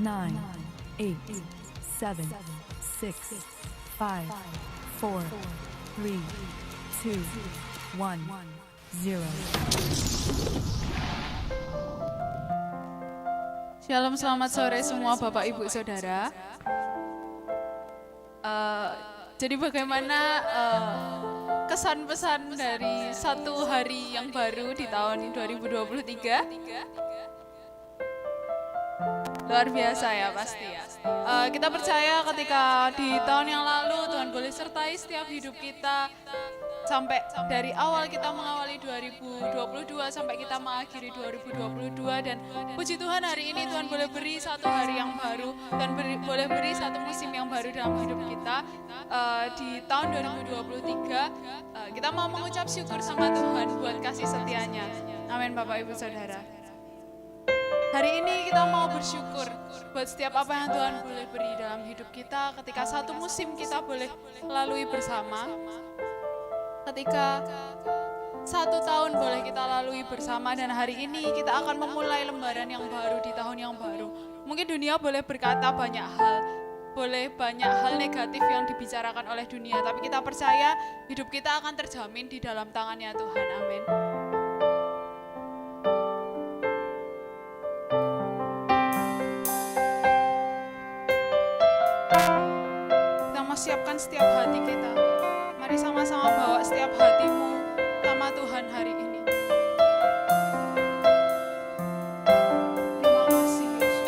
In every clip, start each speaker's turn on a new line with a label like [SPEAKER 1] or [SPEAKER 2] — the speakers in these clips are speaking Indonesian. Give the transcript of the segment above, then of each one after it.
[SPEAKER 1] 9, 8, 7, 6, 5, 4, 3, 2, 1, 0.
[SPEAKER 2] Shalom, selamat sore semua Bapak Ibu Saudara. Jadi bagaimana kesan-pesan dari satu hari yang baru di tahun 2023? Luar biasa ya pasti ya. Kita percaya ketika di tahun yang lalu Tuhan boleh sertai setiap hidup kita. Sampai dari awal kita mengawali 2022 sampai kita mengakhiri 2022 dan puji Tuhan hari ini Tuhan boleh beri satu hari yang baru dan boleh beri satu musim yang baru dalam hidup kita. Di tahun 2023 kita mau mengucap syukur sama Tuhan buat kasih setianya. Amin Bapak Ibu Saudara. Hari ini kita mau bersyukur buat setiap apa yang Tuhan boleh beri dalam hidup kita ketika satu musim kita boleh lalui bersama. Ketika satu tahun boleh kita lalui bersama dan hari ini kita akan memulai lembaran yang baru di tahun yang baru. Mungkin dunia boleh berkata banyak hal, boleh banyak hal negatif yang dibicarakan oleh dunia, tapi kita percaya hidup kita akan terjamin di dalam tangannya Tuhan. Amin. Kita mau siapkan setiap hati kita. Mari sama-sama bawa setiap hatimu sama Tuhan hari ini. Terima kasih Yesus.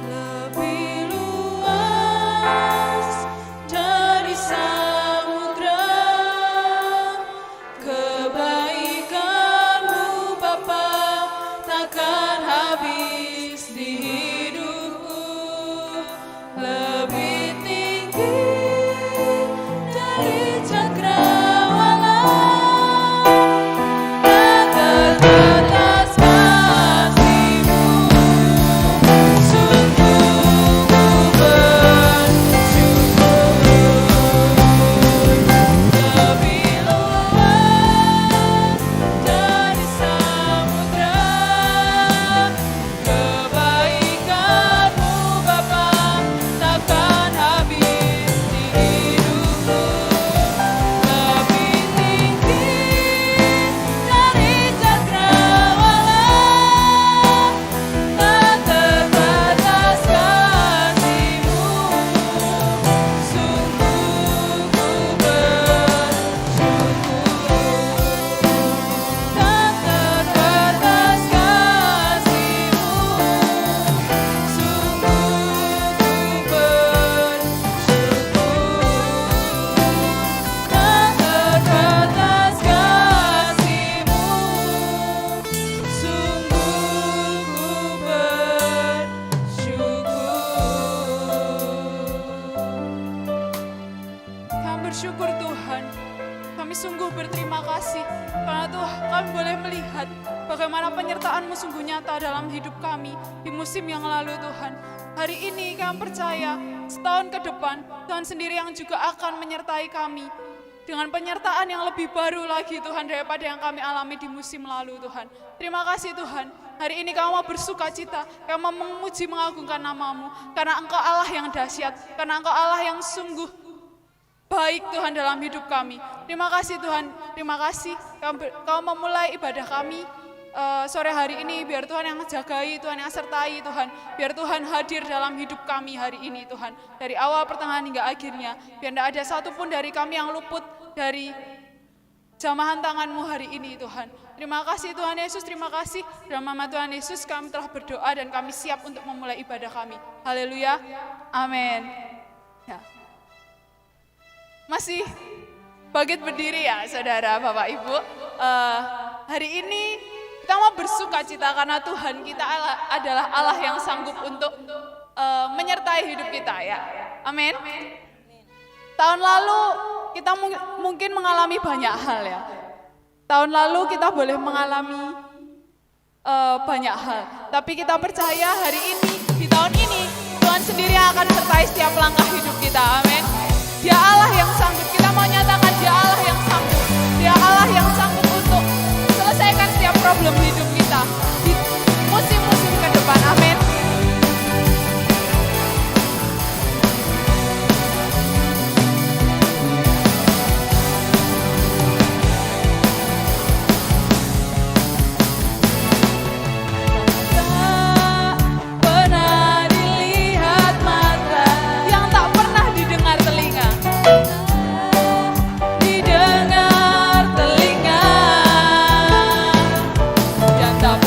[SPEAKER 2] Lebih luas dari samudra, kebaikan-Mu Bapa takkan habis di hidupku. Lebih tinggi dari cakrawala, tak terbatas kasih-Mu. Sungguh ku bersyukur. Lebih luas dari samudra, kebaikan-Mu Bapa takkan habis di hidupku. Lebih tinggi dari cakrawala, tak terbatas kasih-Mu. Sungguh ku bersyukur. Tak terbatas kasih-Mu. Sungguh ku bersyukur. Tak terbatas kasih-Mu. Sungguh ku bersyukur. Kami bersyukur Tuhan. Kami sungguh berterima kasih karena Tuhan kami boleh melihat bagaimana penyertaan-Mu sungguh nyata dalam hidup kami di musim yang lalu Tuhan. Hari ini kami percaya setahun ke depan Tuhan sendiri yang juga akan menyertai kami dengan penyertaan yang lebih baru lagi Tuhan daripada yang kami alami di musim lalu Tuhan. Terima kasih Tuhan. Hari ini kami mau bersuka cita, kami mau memuji mengagungkan nama-Mu karena Engkau Allah yang dahsyat, karena Engkau Allah yang sungguh baik Tuhan dalam hidup kami. Terima kasih Tuhan, terima kasih Kau memulai ibadah kami sore hari ini. Biar Tuhan yang jagai, Tuhan yang sertai Tuhan. Biar Tuhan hadir dalam hidup kami hari ini Tuhan. Dari awal, pertengahan hingga akhirnya. Biar tidak ada satupun dari kami yang luput dari jamahan tangan-Mu hari ini Tuhan. Terima kasih Tuhan Yesus, terima kasih. Dalam nama Tuhan Yesus kami telah berdoa dan kami siap untuk memulai ibadah kami. Haleluya, amin. Ya. Masih bangkit berdiri ya saudara, Bapak, Ibu. Hari ini kita mau bersuka cita karena Tuhan kita adalah Allah yang sanggup untuk menyertai hidup kita ya. Amin. Tahun lalu kita mungkin mengalami banyak hal ya. Tahun lalu kita boleh mengalami banyak hal. Tapi kita percaya hari ini, di tahun ini, Tuhan sendiri yang akan sertai setiap langkah hidup kita. Amin. Dia Allah yang sanggup. Kita mau nyatakan Dia Allah yang sanggup. Dia Allah yang sanggup untuk selesaikan setiap problem hidup kita di musim-musim ke depan. Amin.
[SPEAKER 3] Tak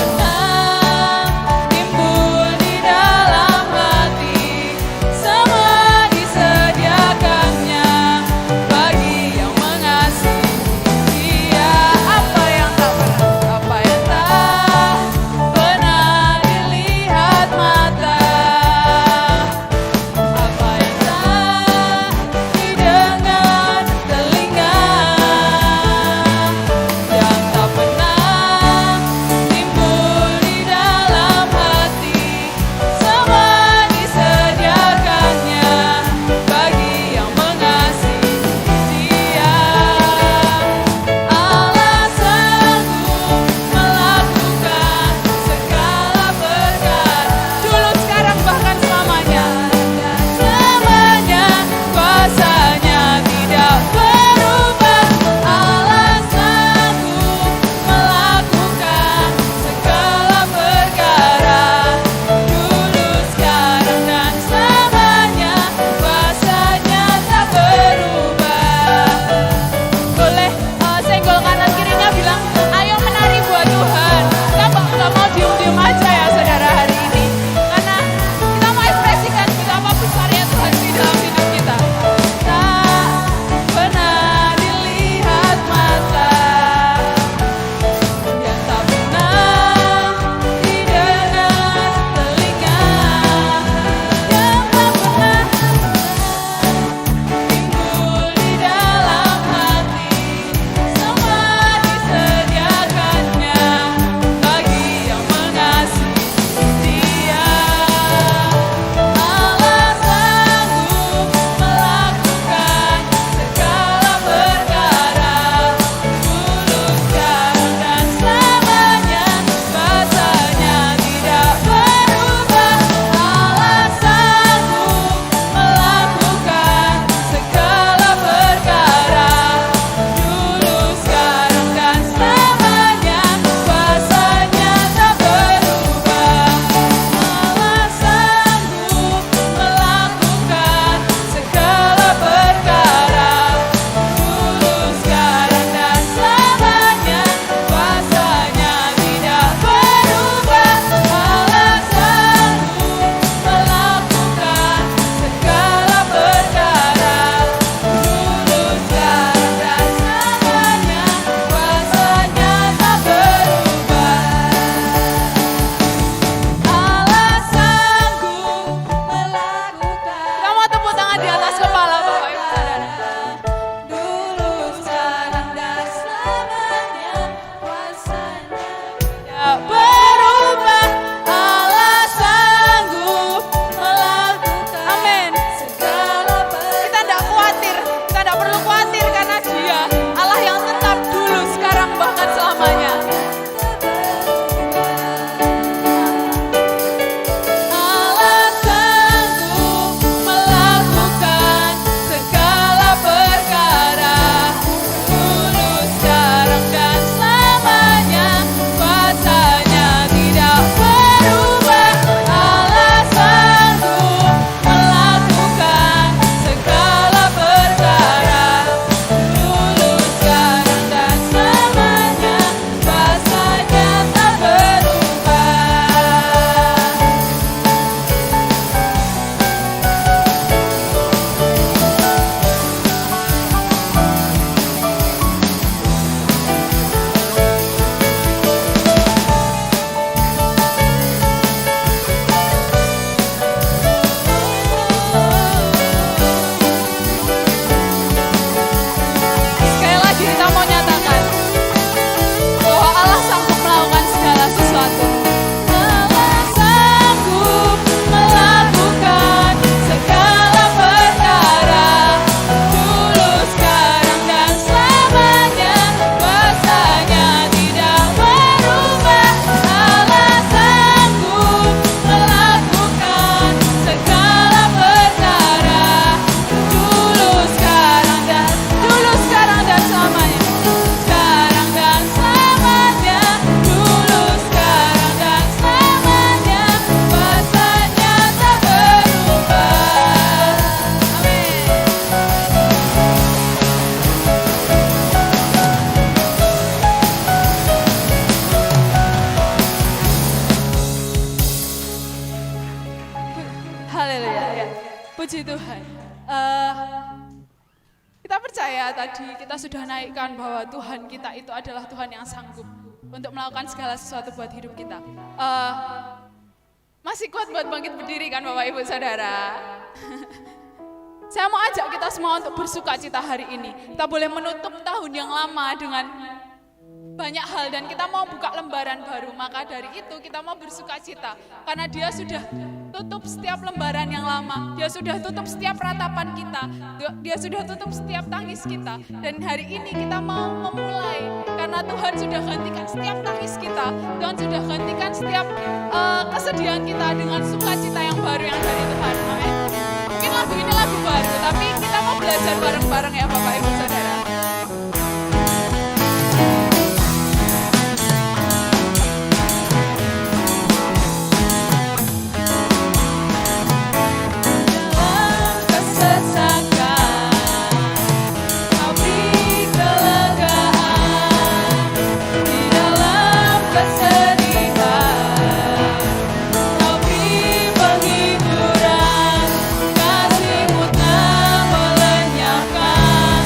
[SPEAKER 2] Puji Tuhan. Kita percaya tadi kita sudah naikkan bahwa Tuhan kita itu adalah Tuhan yang sanggup untuk melakukan segala sesuatu buat hidup kita. Masih kuat buat bangkit berdiri kan Bapak Ibu Saudara? Saya mau ajak kita semua untuk bersuka cita hari ini. Kita boleh menutup tahun yang lama dengan banyak hal dan kita mau buka lembaran baru. Maka dari itu kita mau bersuka cita karena Dia sudah tutup setiap lembaran yang lama. Dia sudah tutup setiap ratapan kita. Dia sudah tutup setiap tangis kita. Dan hari ini kita mau memulai karena Tuhan sudah gantikan setiap tangis kita. Tuhan sudah gantikan setiap kesedihan kita dengan sukacita yang baru yang dari Tuhan. Amin. Mungkin lagu ini lagu baru, tapi kita mau belajar bareng-bareng ya Bapak Ibu Saudara.
[SPEAKER 3] Kasih-Mu telah melenyapkan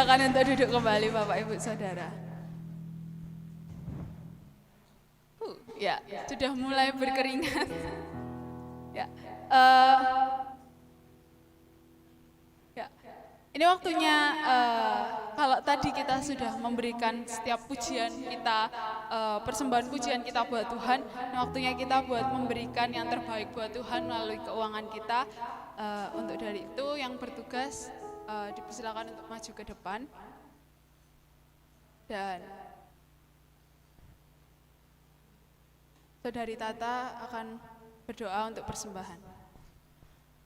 [SPEAKER 2] Silakan untuk duduk kembali Bapak Ibu Saudara. Ya, sudah mulai berkeringat. Ya, ya. Ini waktunya kalau tadi kita sudah memberikan setiap pujian kita, persembahan pujian kita buat Tuhan, ini waktunya kita buat memberikan yang terbaik buat Tuhan melalui keuangan kita. Untuk dari itu yang bertugas dipersilakan untuk maju ke depan dan Saudari Tata akan berdoa untuk persembahan.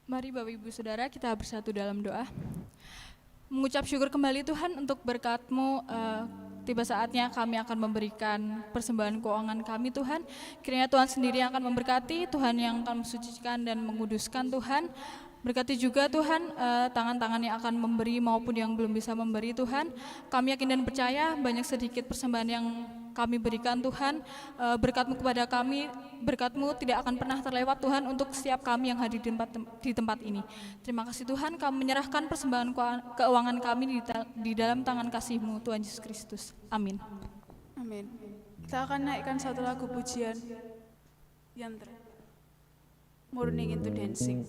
[SPEAKER 3] Mari Bapak Ibu Saudara kita bersatu dalam doa. Mengucap syukur kembali Tuhan untuk berkat-Mu, tiba saatnya kami akan memberikan persembahan keuangan kami Tuhan. Kiranya Tuhan sendiri yang akan memberkati, Tuhan yang akan mensucikan dan menguduskan Tuhan. Berkati juga Tuhan tangan-tangan yang akan memberi maupun yang belum bisa memberi Tuhan. Kami yakin dan percaya banyak sedikit persembahan yang kami berikan Tuhan, berkat-Mu kepada kami, berkat-Mu tidak akan pernah terlewat Tuhan untuk setiap kami yang hadir di tempat ini. Terima kasih Tuhan, kami menyerahkan persembahan keuangan kami di dalam tangan kasih-Mu Tuhan Yesus Kristus. Amin.
[SPEAKER 2] Amin. Kita akan naikkan satu lagu pujian yang Morning into Dancing.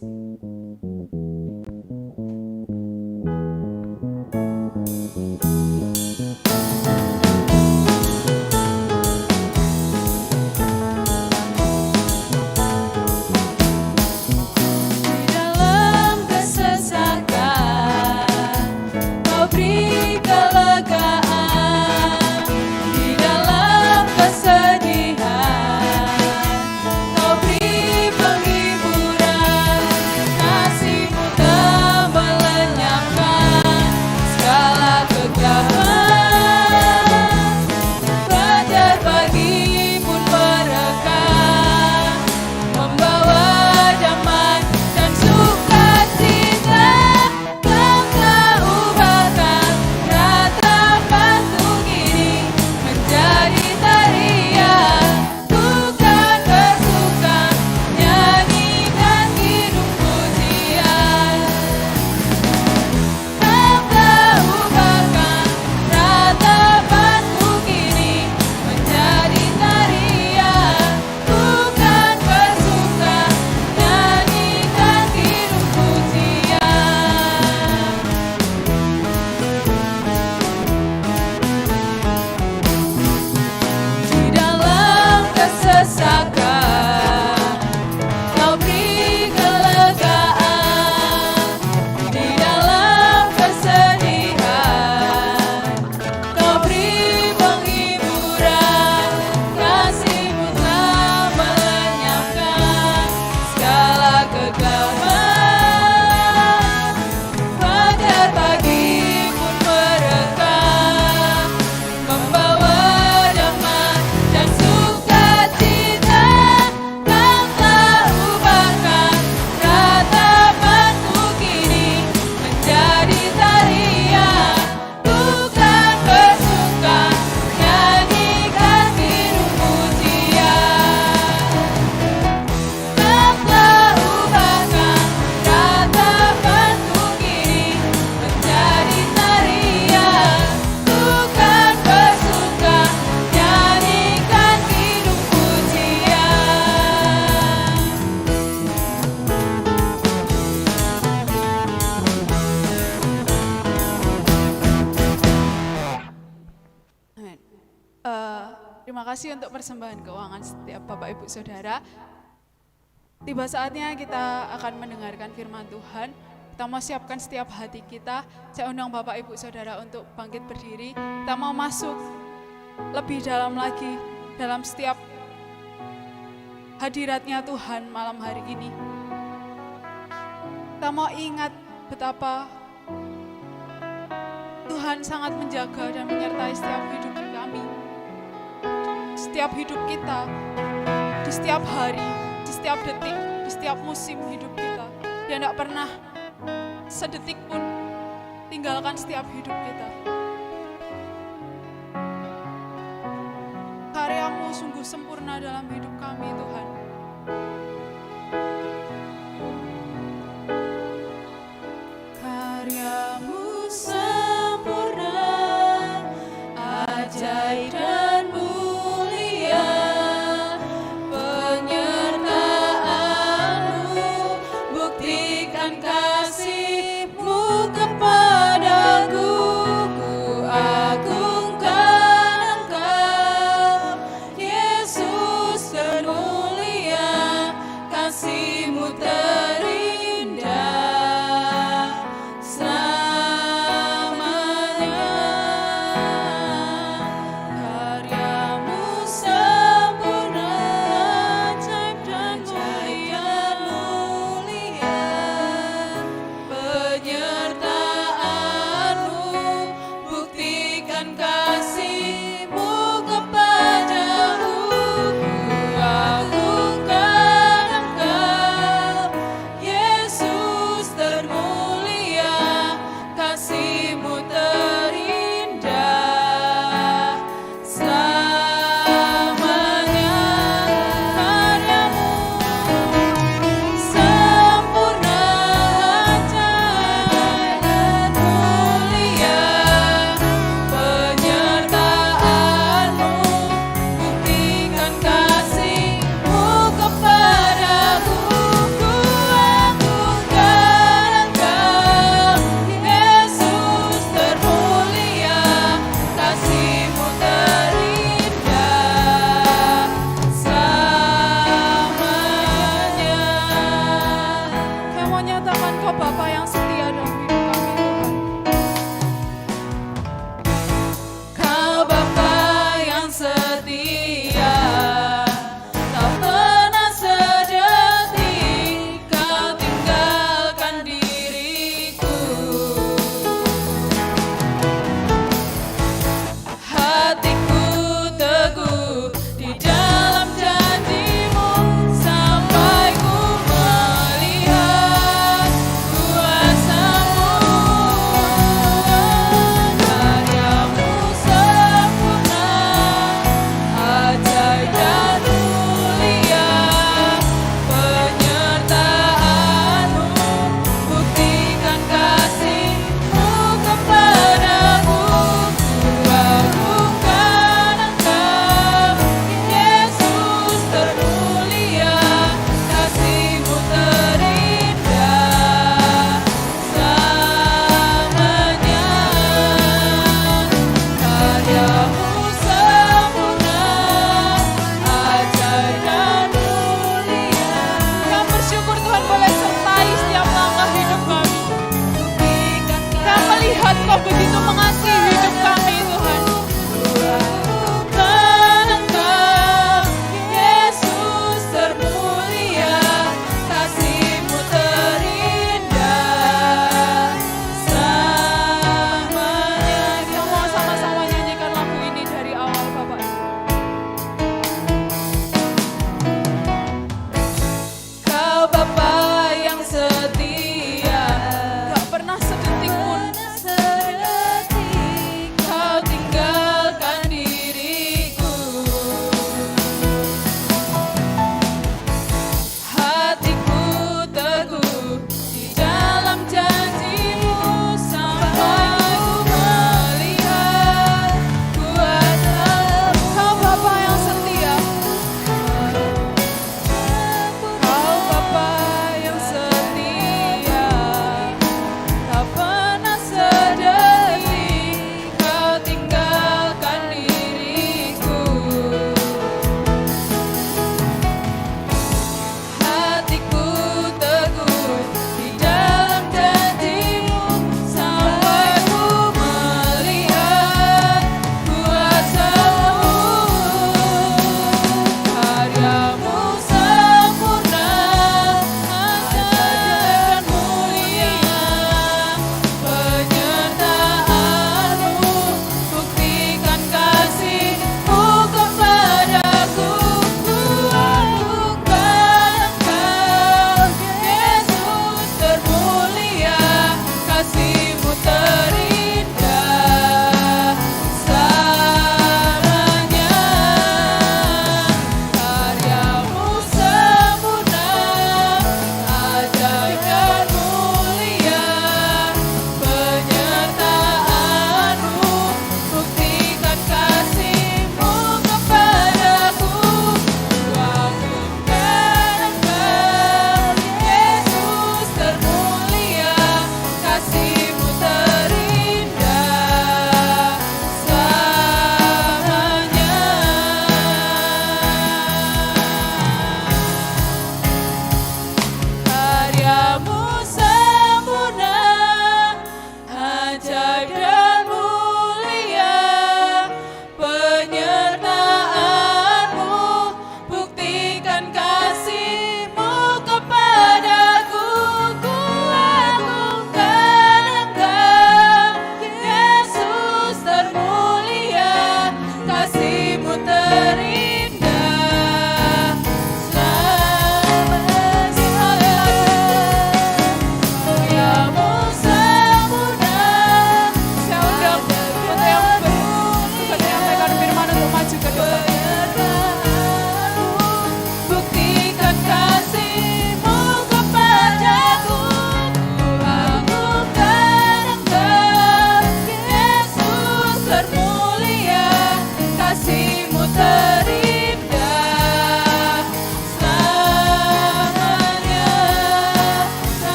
[SPEAKER 2] Terima kasih untuk persembahan keuangan setiap Bapak Ibu Saudara. Tiba saatnya kita akan mendengarkan firman Tuhan. Kita mau siapkan setiap hati kita. Saya undang Bapak Ibu Saudara untuk bangkit berdiri. Kita mau masuk lebih dalam lagi dalam setiap hadiratnya Tuhan malam hari ini. Kita mau ingat betapa Tuhan sangat menjaga dan menyertai setiap hidup kami. Setiap hidup kita, di setiap hari, di setiap detik, di setiap musim hidup kita. Dia tidak pernah sedetik pun tinggalkan setiap hidup kita. Karya-Mu sungguh sempurna dalam hidup kami, Tuhan. Karya-Mu sempurna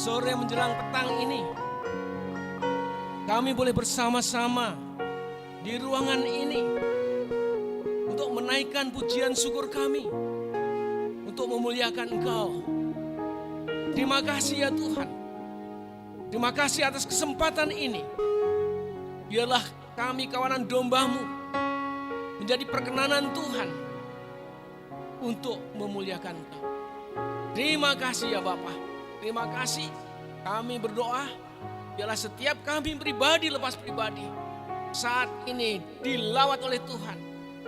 [SPEAKER 4] sore menjelang petang ini, kami boleh bersama-sama di ruangan ini untuk menaikkan pujian syukur kami, untuk memuliakan Engkau. Terima kasih ya Tuhan. Terima kasih atas kesempatan ini. Biarlah kami kawanan domba-Mu menjadi perkenanan Tuhan untuk memuliakan Engkau. Terima kasih ya Bapa. Terima kasih. Kami berdoa, biarlah setiap kami pribadi lepas pribadi saat ini dilawat oleh Tuhan,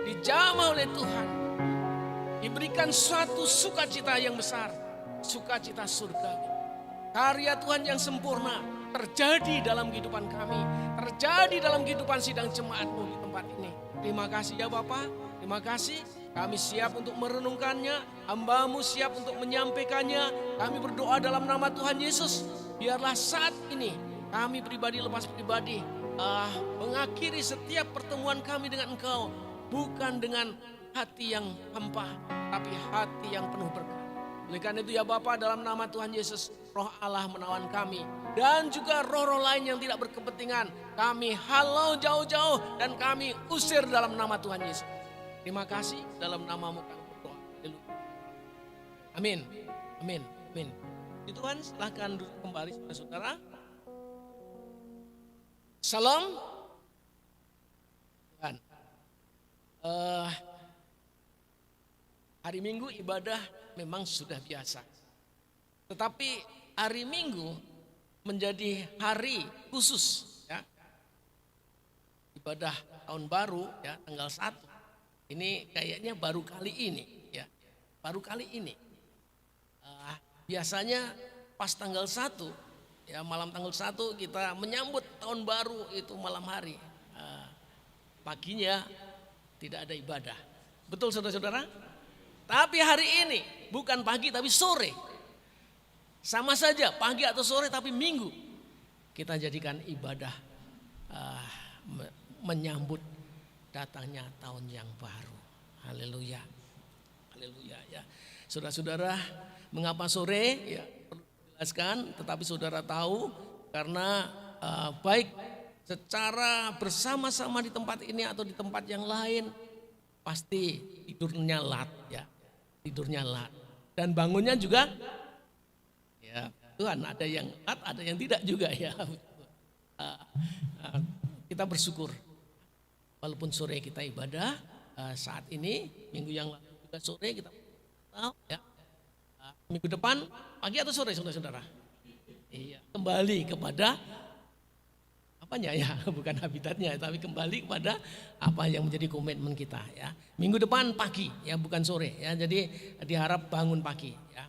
[SPEAKER 4] dijamah oleh Tuhan, diberikan suatu sukacita yang besar, sukacita surgawi. Karya Tuhan yang sempurna terjadi dalam kehidupan kami, terjadi dalam kehidupan sidang jemaat-Mu di tempat ini. Terima kasih ya Bapa, terima kasih. Kami siap untuk merenungkannya, hamba-Mu siap untuk menyampaikannya. Kami berdoa dalam nama Tuhan Yesus. Biarlah saat ini kami pribadi lepas pribadi mengakhiri setiap pertemuan kami dengan Engkau. Bukan dengan hati yang hampa, tapi hati yang penuh berkat. Oleh karena itu ya Bapa, dalam nama Tuhan Yesus, Roh Allah menawan kami. Dan juga roh-roh lain yang tidak berkepentingan, kami halau jauh-jauh dan kami usir dalam nama Tuhan Yesus. Terima kasih, dalam nama-Mu kami berdoa. Amin, amin, amin. Puji Tuhan, silahkan duduk kembali saudara-saudara. Salam. Tuhan. Hari Minggu ibadah memang sudah biasa. Tetapi hari Minggu menjadi hari khusus ya. Ibadah tahun baru ya, tanggal 1. Ini kayaknya baru kali ini ya. Baru kali ini. Biasanya pas tanggal 1 ya, malam tanggal 1 kita menyambut tahun baru itu malam hari. Paginya tidak ada ibadah. Betul saudara-saudara? Tapi hari ini bukan pagi tapi sore. Sama saja pagi atau sore tapi minggu. Kita jadikan ibadah menyambut datangnya tahun yang baru. Haleluya. Haleluya ya. Saudara-saudara, mengapa sore? Ya, perlu dijelaskan, tetapi saudara tahu karena baik secara bersama-sama di tempat ini atau di tempat yang lain pasti tidurnya lat ya. Tidurnya lat. Dan bangunnya juga ya, Tuhan ada yang lat, ada yang tidak juga ya. Kita bersyukur. Walaupun sore kita ibadah, saat ini minggu yang lalu juga sore kita tahu ya. Minggu depan pagi atau sore saudara-saudara? Iya, kembali kepada apanya ya, bukan habitatnya, tapi kembali kepada apa yang menjadi komitmen kita ya. Minggu depan pagi ya, bukan sore ya. Jadi diharap bangun pagi ya.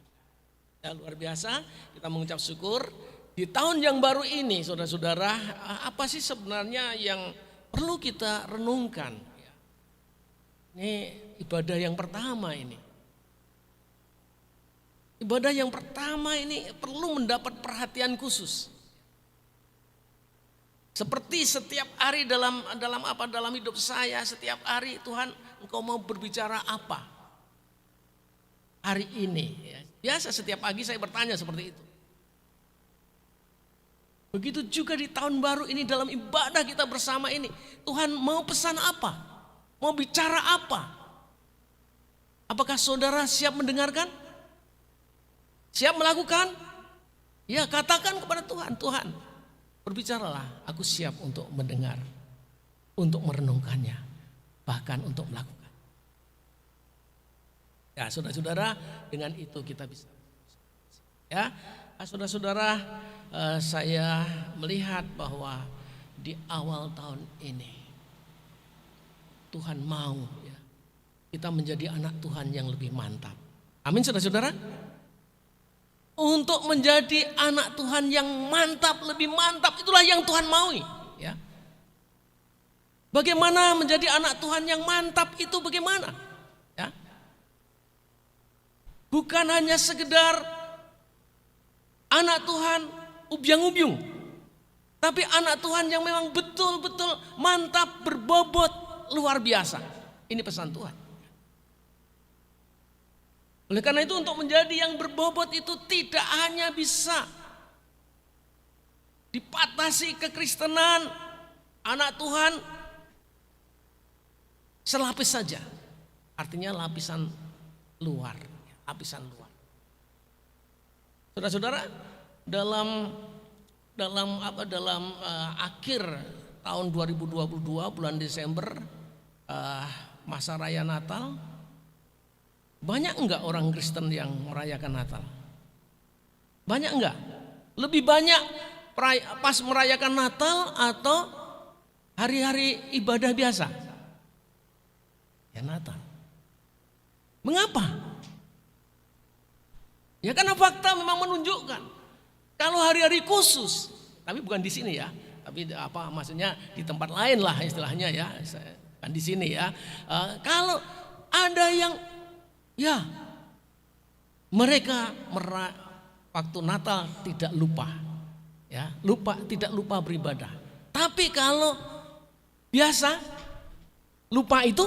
[SPEAKER 4] Ya luar biasa, kita mengucap syukur di tahun yang baru ini saudara-saudara. Apa sih sebenarnya yang perlu kita renungkan? Ini ibadah yang pertama ini. Ibadah yang pertama ini perlu mendapat perhatian khusus. Seperti setiap hari dalam hidup saya, setiap hari Tuhan, Engkau mau berbicara apa? Hari ini ya. Biasa setiap pagi saya bertanya seperti itu. Begitu juga di tahun baru ini dalam ibadah kita bersama ini. Tuhan mau pesan apa? Mau bicara apa? Apakah saudara siap mendengarkan? Siap melakukan? Ya katakan kepada Tuhan, Tuhan berbicaralah, aku siap untuk mendengar, untuk merenungkannya, bahkan untuk melakukan. Ya saudara-saudara, dengan itu kita bisa. Ya, saudara-saudara, saya melihat bahwa di awal tahun ini Tuhan mau ya, kita menjadi anak Tuhan yang lebih mantap. Amin saudara-saudara. Untuk menjadi anak Tuhan yang mantap, lebih mantap, itulah yang Tuhan maui ya. Bagaimana menjadi anak Tuhan yang mantap itu bagaimana ya? Bukan hanya sekedar anak Tuhan ubyang-ubyung, tapi anak Tuhan yang memang betul-betul mantap, berbobot, luar biasa. Ini pesan Tuhan. Oleh karena itu untuk menjadi yang berbobot itu tidak hanya bisa dipatasi kekristenan anak Tuhan selapis saja. Artinya lapisan luar. Saudara-saudara, dalam akhir tahun 2022 bulan Desember, masa raya Natal, banyak enggak orang Kristen yang merayakan Natal? Banyak enggak? Lebih banyak pas merayakan Natal atau hari-hari ibadah biasa? Ya Natal. Mengapa? Ya karena fakta memang menunjukkan kalau hari-hari khusus, tapi bukan di sini ya, tapi maksudnya di tempat lain lah istilahnya ya, kan di sini ya. Kalau ada yang ya mereka waktu Natal tidak lupa, ya tidak lupa beribadah. Tapi kalau biasa lupa itu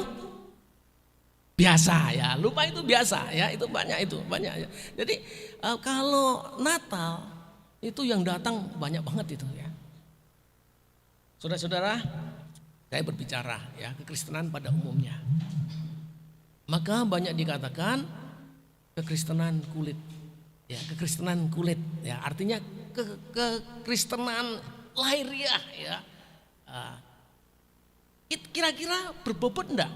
[SPEAKER 4] biasa ya, lupa itu biasa ya, itu banyak ya. Jadi kalau Natal itu yang datang banyak banget itu ya. Saudara-saudara, saya berbicara ya kekristenan pada umumnya. Maka banyak dikatakan kekristenan kulit. Ya, kekristenan kulit ya, artinya kekristenan lahiriah ya. Kira-kira berbobot enggak?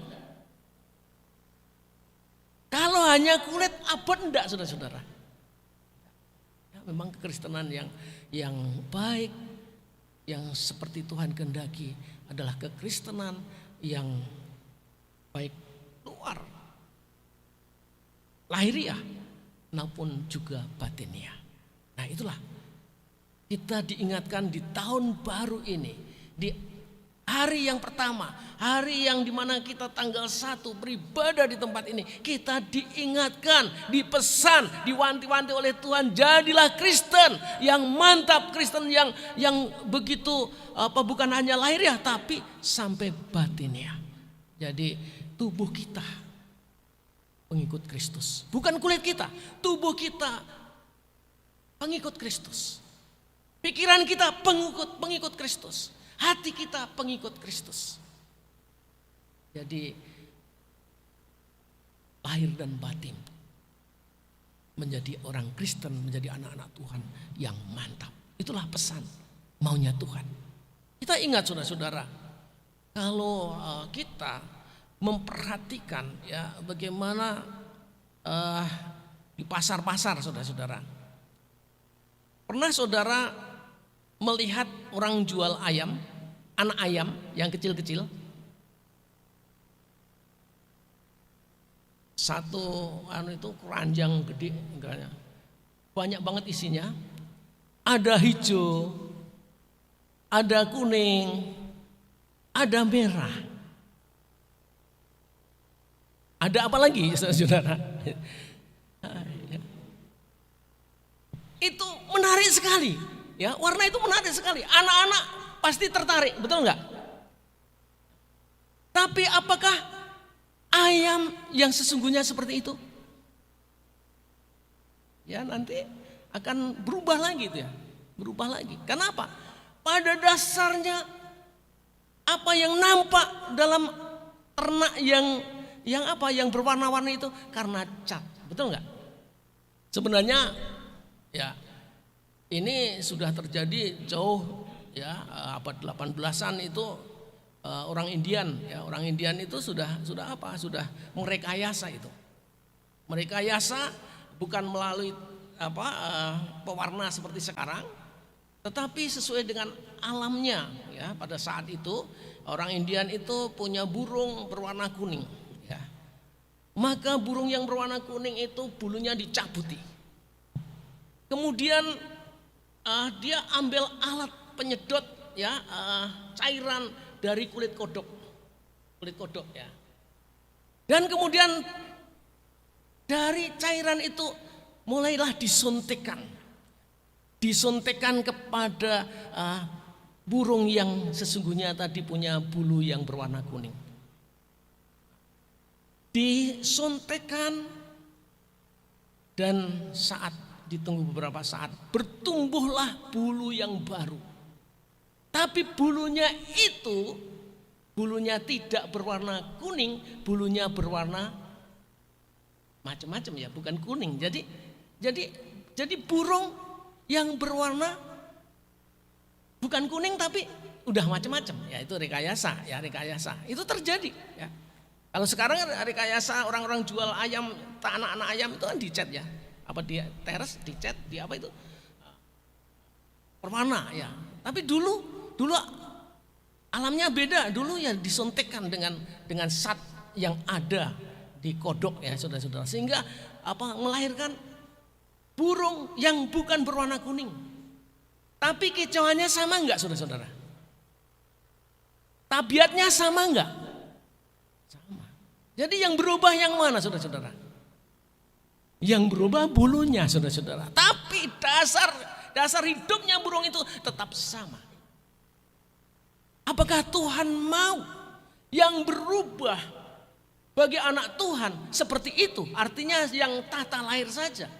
[SPEAKER 4] Kalau hanya kulit abot enggak saudara-saudara? Ya, memang kekristenan yang baik, yang seperti Tuhan kehendaki adalah kekristenan yang baik luar, lahiriah, maupun juga batiniah. Nah itulah kita diingatkan di tahun baru ini, di hari yang pertama, hari yang dimana kita tanggal 1 beribadah di tempat ini, kita diingatkan, dipesan, diwanti-wanti oleh Tuhan, jadilah Kristen yang mantap, Kristen yang begitu bukan hanya lahiriah tapi sampai batiniah. Jadi tubuh kita pengikut Kristus, bukan kulit kita, tubuh kita pengikut Kristus, pikiran kita pengikut Kristus, hati kita pengikut Kristus. Jadi lahir dan batin menjadi orang Kristen, menjadi anak-anak Tuhan yang mantap. Itulah pesan maunya Tuhan. Kita ingat saudara-saudara, kalau kita memperhatikan ya bagaimana di pasar-pasar saudara-saudara. Pernah saudara melihat orang jual ayam, anak ayam yang kecil-kecil? Satu itu keranjang gede, banyak banget isinya. Ada hijau, ada kuning, ada merah. Ada apa lagi saudara? Itu menarik sekali. Ya, warna itu menarik sekali. Anak-anak pasti tertarik, betul enggak? Tapi apakah ayam yang sesungguhnya seperti itu? Ya, nanti akan berubah lagi itu ya. Berubah lagi. Kenapa? Pada dasarnya apa yang nampak dalam ternak yang berwarna-warni itu karena cat, betul enggak? Sebenarnya ya ini sudah terjadi jauh ya, abad 18-an itu orang Indian ya, orang Indian itu sudah merekayasa itu. Merekayasa bukan melalui pewarna seperti sekarang, tetapi sesuai dengan alamnya ya. Pada saat itu orang Indian itu punya burung berwarna kuning ya. Maka burung yang berwarna kuning itu bulunya dicabuti. Kemudian dia ambil alat penyedot ya, cairan dari kulit kodok ya. Dan kemudian dari cairan itu mulailah disuntikkan kepada burung yang sesungguhnya tadi punya bulu yang berwarna kuning. Disuntikkan dan ditunggu beberapa saat bertumbuhlah bulu yang baru. Tapi bulunya itu, bulunya tidak berwarna kuning, bulunya berwarna macam-macam ya, bukan kuning. Jadi burung yang berwarna bukan kuning tapi udah macam-macam. Ya itu rekayasa, ya rekayasa. Itu terjadi ya. Kalau sekarang rekayasa orang-orang jual ayam, anak-anak ayam itu kan dicat ya. Apa dia teres, dicat, di apa itu? Berwarna ya. Tapi dulu alamnya beda. Dulu ya disuntikkan dengan zat yang ada di kodok ya saudara-saudara. Sehingga melahirkan burung yang bukan berwarna kuning. Tapi kicauannya sama enggak saudara-saudara? Tabiatnya sama enggak? Sama. Jadi yang berubah yang mana saudara-saudara? Yang berubah bulunya saudara-saudara. Tapi dasar hidupnya burung itu tetap sama. Apakah Tuhan mau yang berubah bagi anak Tuhan seperti itu? Artinya yang tata lahir saja.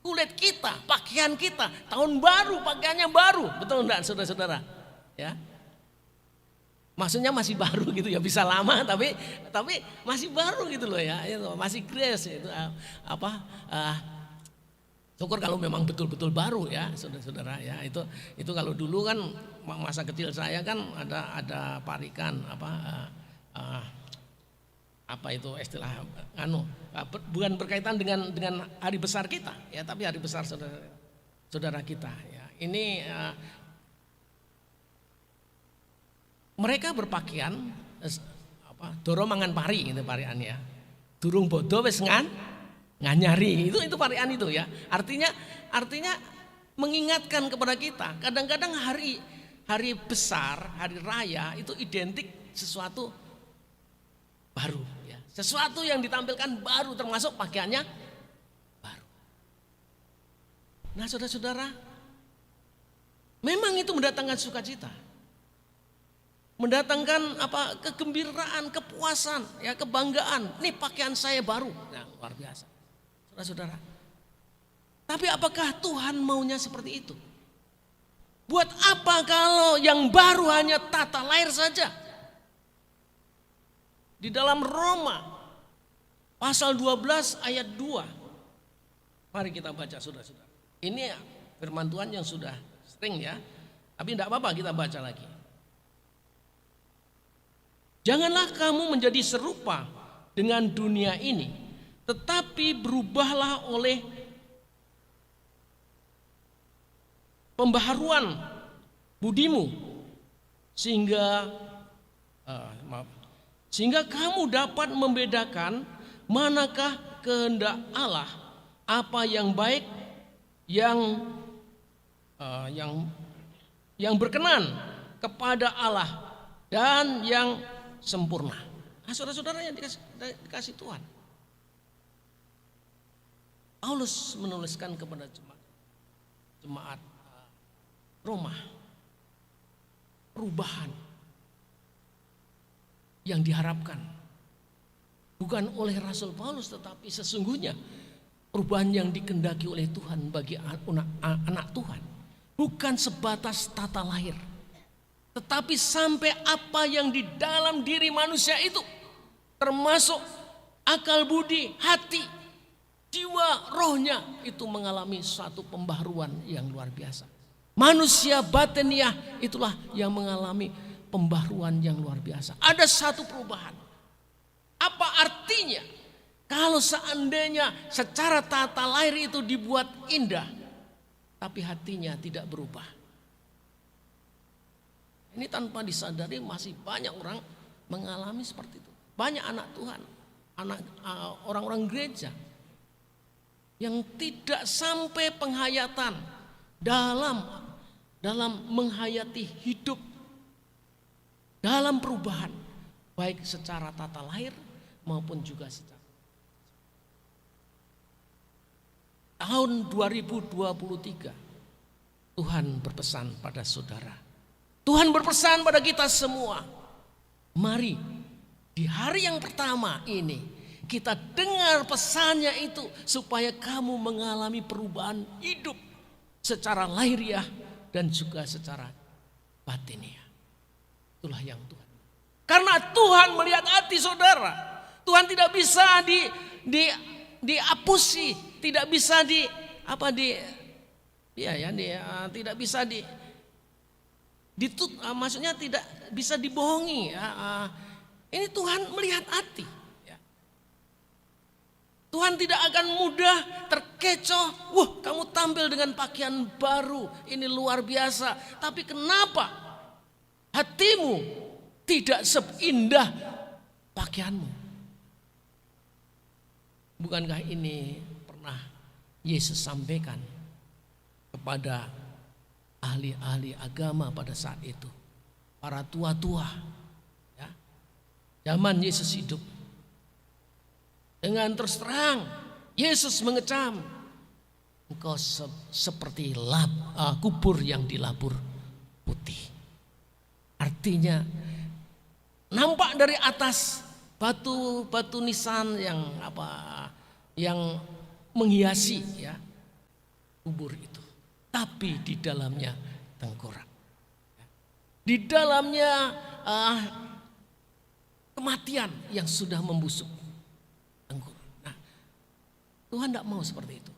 [SPEAKER 4] Kulit kita, pakaian kita, tahun baru pakaiannya baru. Betul enggak saudara-saudara? Ya. Maksudnya masih baru gitu ya, bisa lama tapi masih baru gitu loh ya. Itu masih grace itu syukur kalau memang betul-betul baru ya saudara-saudara ya. Itu kalau dulu kan masa kecil saya kan ada parikan apa itu istilah bukan berkaitan dengan hari besar kita ya, tapi hari besar saudara kita ya. Ini mereka berpakaian doro mangan pari gitu parian ya. Durung bodo wis nganyari. Itu parian itu ya. Artinya mengingatkan kepada kita. Kadang-kadang hari besar, hari raya itu identik sesuatu baru ya. Sesuatu yang ditampilkan baru, termasuk pakaiannya baru. Nah, saudara-saudara, memang itu mendatangkan sukacita. Mendatangkan kegembiraan, kepuasan, ya kebanggaan. Nih pakaian saya baru. Nah, luar biasa. Saudara-saudara. Tapi apakah Tuhan maunya seperti itu? Buat apa kalau yang baru hanya tata lahir saja? Di dalam Roma pasal 12 ayat 2. Mari kita baca saudara-saudara. Ini firman Tuhan yang sudah sering ya. Tapi tidak apa-apa kita baca lagi. Janganlah kamu menjadi serupa dengan dunia ini, tetapi berubahlah oleh pembaharuan budimu sehingga kamu dapat membedakan manakah kehendak Allah, apa yang baik, yang berkenan kepada Allah dan yang sempurna. Nah, saudara-saudara yang dikasih Tuhan. Paulus menuliskan kepada jemaat Roma, perubahan yang diharapkan bukan oleh Rasul Paulus, tetapi sesungguhnya perubahan yang dikehendaki oleh Tuhan bagi anak Tuhan. Bukan sebatas tata lahir, tetapi sampai apa yang di dalam diri manusia itu, termasuk akal budi, hati, jiwa, rohnya itu mengalami suatu pembaharuan yang luar biasa. Manusia batiniah itulah yang mengalami pembaharuan yang luar biasa. Ada satu perubahan. Apa artinya? Kalau seandainya secara tata lahir itu dibuat indah, tapi hatinya tidak berubah. Ini tanpa disadari masih banyak orang mengalami seperti itu. Banyak anak Tuhan, orang-orang gereja yang tidak sampai penghayatan dalam menghayati hidup dalam perubahan, baik secara tata lahir maupun juga secara tahun 2023 Tuhan berpesan pada saudara. Tuhan berpesan pada kita semua, mari di hari yang pertama ini kita dengar pesannya itu supaya kamu mengalami perubahan hidup secara lahiriah dan juga secara batinia. Itulah yang Tuhan. Karena Tuhan melihat hati saudara. Tuhan tidak bisa diapusi, tidak bisa tidak bisa maksudnya tidak bisa dibohongi. Ini Tuhan melihat hati. Tuhan tidak akan mudah terkecoh. Wah, kamu tampil dengan pakaian baru, ini luar biasa. Tapi kenapa hatimu tidak seindah pakaianmu? Bukankah ini pernah Yesus sampaikan kepada ahli-ahli agama pada saat itu, para tua-tua, ya, zaman Yesus hidup. Dengan terus terang Yesus mengecam, engkau seperti kubur yang dilabur putih. Artinya nampak dari atas batu nisan yang menghiasi ya kubur itu, tapi di dalamnya tengkorak, di dalamnya kematian yang sudah membusuk. Nah, Tuhan tidak mau seperti itu.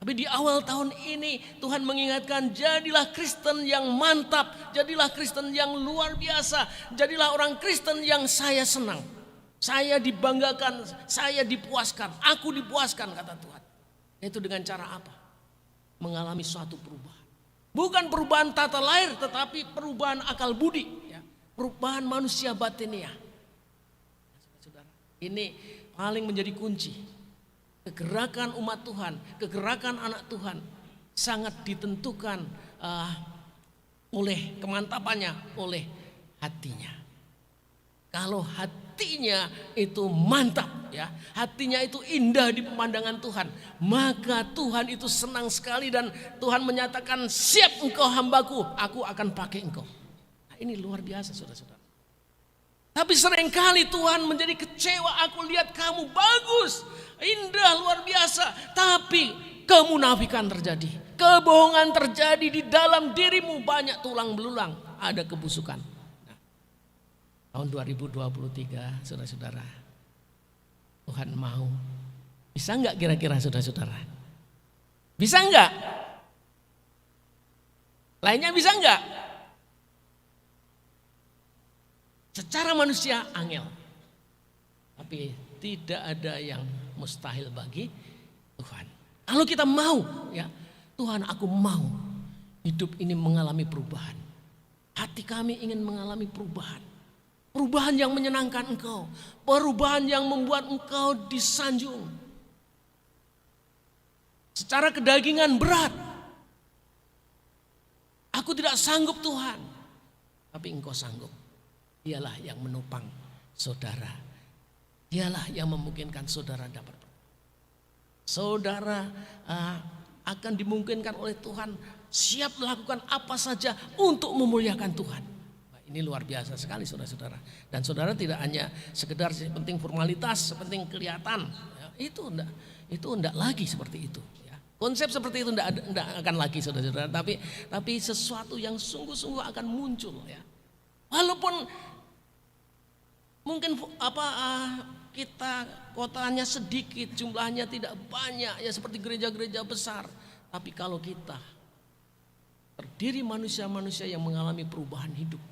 [SPEAKER 4] Tapi di awal tahun ini Tuhan mengingatkan, jadilah Kristen yang mantap, jadilah Kristen yang luar biasa, jadilah orang Kristen yang saya senang. Saya dibanggakan, saya dipuaskan, aku dipuaskan, kata Tuhan. Itu dengan cara apa? Mengalami suatu perubahan. Bukan perubahan tata lahir, tetapi perubahan akal budi, ya. Perubahan manusia batinia. Ini paling menjadi kunci. Kegerakan umat Tuhan, kegerakan anak Tuhan sangat ditentukan oleh kemantapannya, oleh hatinya. Kalau hatinya itu mantap, ya, hatinya itu indah di pemandangan Tuhan, maka Tuhan itu senang sekali dan Tuhan menyatakan, siap engkau hambaku, aku akan pakai engkau. Nah, ini luar biasa saudara-saudara. Tapi seringkali Tuhan menjadi kecewa, aku lihat kamu bagus, indah, luar biasa, tapi kemunafikan terjadi, kebohongan terjadi di dalam dirimu, banyak tulang belulang, ada kebusukan. Tahun 2023 saudara-saudara, Tuhan mau, bisa enggak kira-kira saudara-saudara? Bisa enggak? Lainnya bisa enggak? Secara manusia angel, tapi tidak ada yang mustahil bagi Tuhan. Kalau kita mau, ya Tuhan, aku mau hidup ini mengalami perubahan. Hati kami ingin mengalami perubahan. Perubahan yang menyenangkan engkau, perubahan yang membuat engkau disanjung. Secara kedagingan berat, aku tidak sanggup Tuhan, tapi engkau sanggup. Dialah yang menopang saudara, dialah yang memungkinkan saudara dapat. Saudara akan dimungkinkan oleh Tuhan, siap melakukan apa saja untuk memuliakan Tuhan. Ini luar biasa sekali saudara-saudara. Dan saudara tidak hanya sekedar penting formalitas, penting kelihatan. Ya, itu enggak lagi seperti itu. Ya. Konsep seperti itu enggak akan lagi saudara-saudara. Tapi sesuatu yang sungguh-sungguh akan muncul. Ya. Walaupun mungkin kita kotanya sedikit, jumlahnya tidak banyak, ya seperti gereja-gereja besar. Tapi kalau kita terdiri manusia-manusia yang mengalami perubahan hidup.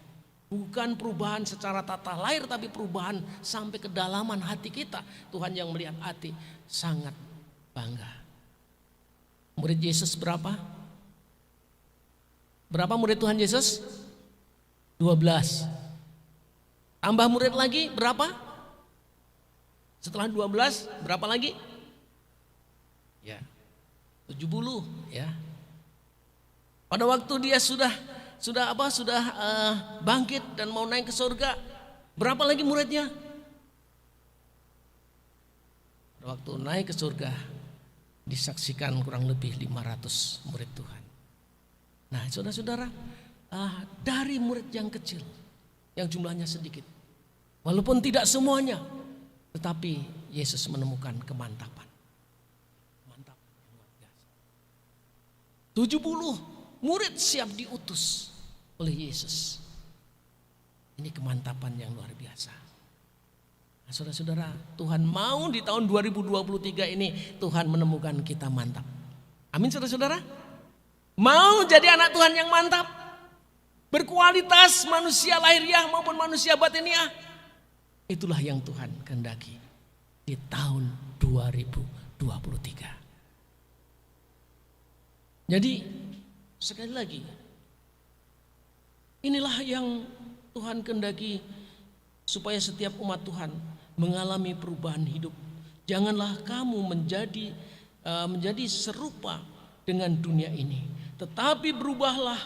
[SPEAKER 4] Bukan perubahan secara tata lahir, tapi perubahan sampai kedalaman hati kita. Tuhan yang melihat hati sangat bangga. Murid Yesus berapa? Berapa murid Tuhan Yesus? 12. Tambah murid lagi berapa? Setelah 12 berapa lagi? Ya, 70 ya. Pada waktu dia sudah bangkit dan mau naik ke surga, berapa lagi muridnya? Waktu naik ke surga disaksikan kurang lebih 500 murid Tuhan. Nah saudara-saudara, dari murid yang kecil, yang jumlahnya sedikit, walaupun tidak semuanya, tetapi Yesus menemukan kemantapan. 70 murid siap diutus. oleh Yesus. Ini kemantapan yang luar biasa. Nah, saudara-saudara, Tuhan mau di tahun 2023 ini Tuhan menemukan kita mantap. Amin saudara-saudara. Mau jadi anak Tuhan yang mantap, berkualitas manusia lahiriah maupun manusia batiniah. Itulah yang Tuhan kehendaki di tahun 2023. Jadi sekali lagi, inilah yang Tuhan kehendaki supaya setiap umat Tuhan mengalami perubahan hidup. Janganlah kamu menjadi serupa dengan dunia ini, tetapi berubahlah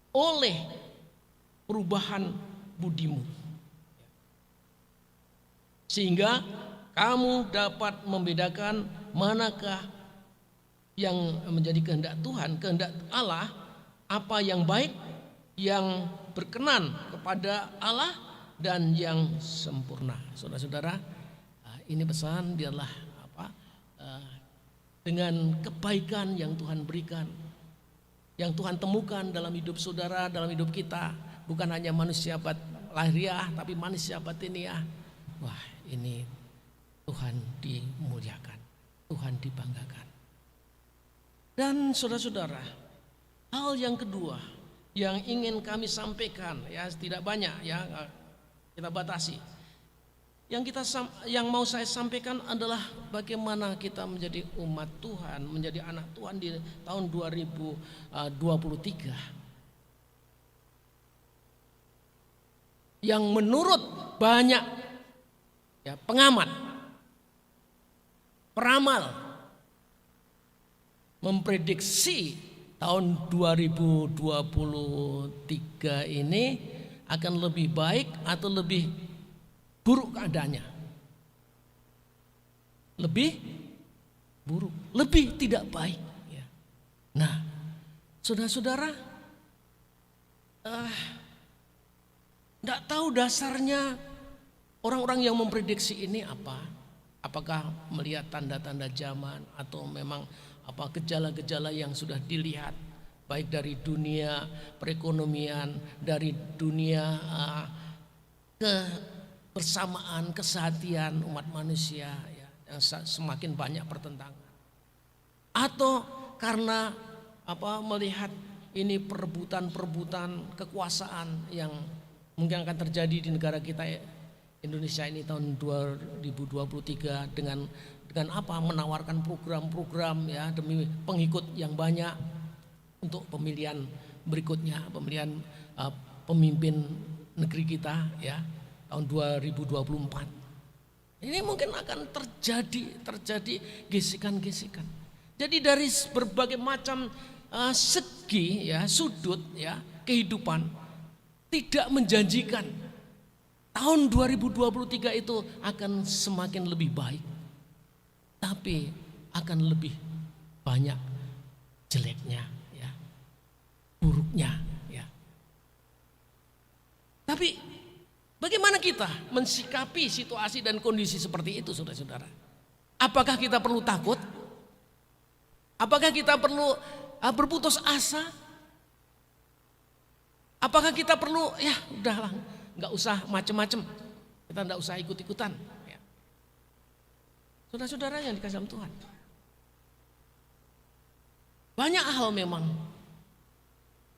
[SPEAKER 4] oleh perubahan budimu, sehingga kamu dapat membedakan manakah yang menjadi kehendak Tuhan, kehendak Allah, apa yang baik, yang berkenan kepada Allah, dan yang sempurna. Saudara-saudara, ini pesan biarlah dengan kebaikan yang Tuhan berikan, yang Tuhan temukan dalam hidup saudara, dalam hidup kita, bukan hanya manusia lahiriah, tapi manusia batiniah. Wah, ini Tuhan dimuliakan, Tuhan dibanggakan. Dan saudara-saudara, hal yang kedua yang ingin kami sampaikan, ya tidak banyak, ya kita batasi. Yang mau saya sampaikan adalah bagaimana kita menjadi umat Tuhan, menjadi anak Tuhan di tahun 2023. Yang menurut banyak pengamat, peramal memprediksi tahun 2023 ini akan lebih baik atau lebih buruk keadaannya. Lebih buruk, lebih tidak baik. Nah, saudara-saudara, tidak tahu dasarnya orang-orang yang memprediksi ini apa. Apakah melihat tanda-tanda zaman atau memang gejala-gejala yang sudah dilihat baik dari dunia perekonomian, dari dunia kebersamaan, kesehatian umat manusia yang semakin banyak pertentangan, atau karena melihat ini perebutan kekuasaan yang mungkin akan terjadi di negara kita Indonesia ini tahun 2023 dengan menawarkan program-program demi pengikut yang banyak untuk pemilihan berikutnya, pemilihan pemimpin negeri kita tahun 2024. Ini mungkin akan terjadi gesekan-gesekan. Jadi dari berbagai macam segi sudut kehidupan tidak menjanjikan tahun 2023 itu akan semakin lebih baik, tapi akan lebih banyak jeleknya, buruknya. Tapi bagaimana kita mensikapi situasi dan kondisi seperti itu, saudara-saudara? Apakah kita perlu takut? Apakah kita perlu berputus asa? Apakah kita perlu udahlah, nggak usah macem-macem, kita nggak usah ikut-ikutan? Saudara-saudara yang dikasih sama Tuhan, banyak hal memang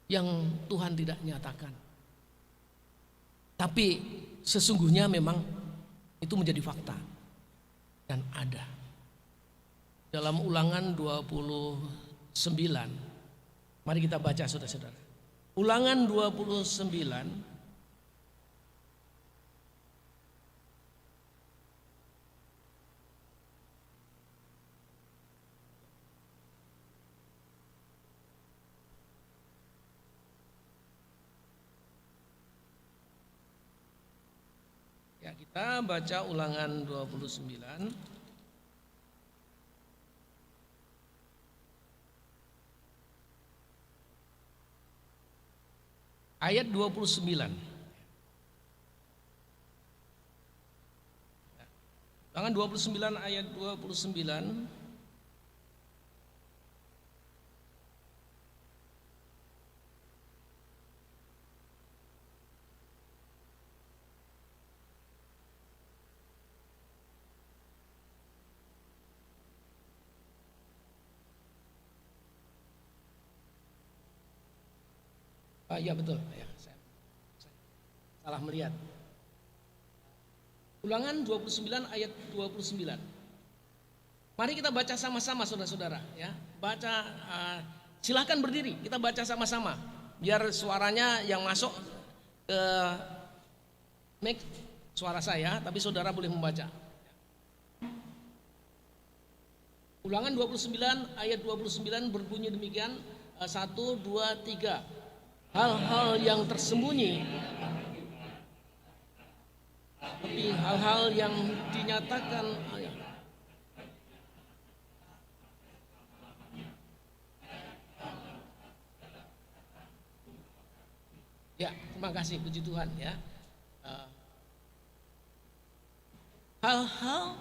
[SPEAKER 4] yang Tuhan tidak nyatakan, tapi sesungguhnya memang itu menjadi fakta dan ada. Dalam Ulangan 29, mari kita baca saudara-saudara. Ulangan 29 kita baca Ulangan 29 ayat 29. Ulangan 29 ayat 29. Iya betul, ya, saya salah melihat. Ulangan 29 ayat 29. Mari kita baca sama-sama saudara-saudara ya. Baca, silakan berdiri, kita baca sama-sama. Biar suaranya yang masuk ke mic suara saya, tapi saudara boleh membaca. Ulangan 29 ayat 29 berbunyi demikian, 1, 2, 3. Hal-hal yang tersembunyi, tapi hal-hal yang dinyatakan. Ya, terima kasih, puji Tuhan ya. Hal-hal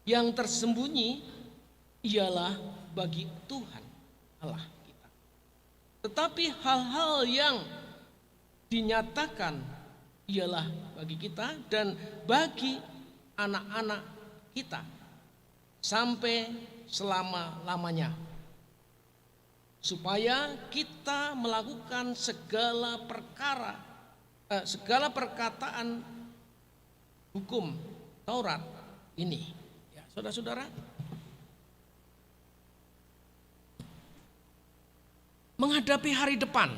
[SPEAKER 4] yang tersembunyi ialah bagi Tuhan Allah kita. Tetapi hal-hal yang dinyatakan ialah bagi kita dan bagi anak-anak kita sampai selama-lamanya, supaya kita melakukan segala perkataan hukum Taurat ini. Ya, saudara-saudara, menghadapi hari depan,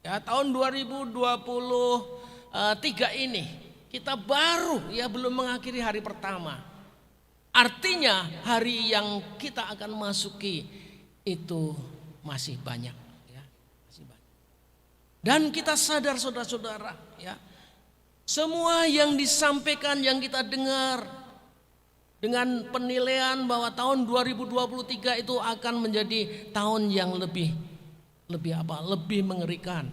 [SPEAKER 4] ya, tahun 2023 ini kita baru ya belum mengakhiri hari pertama. Artinya hari yang kita akan masuki itu masih banyak, ya, masih banyak. Dan kita sadar saudara-saudara, ya, semua yang disampaikan, yang kita dengar dengan penilaian bahwa tahun 2023 itu akan menjadi tahun yang lebih mengerikan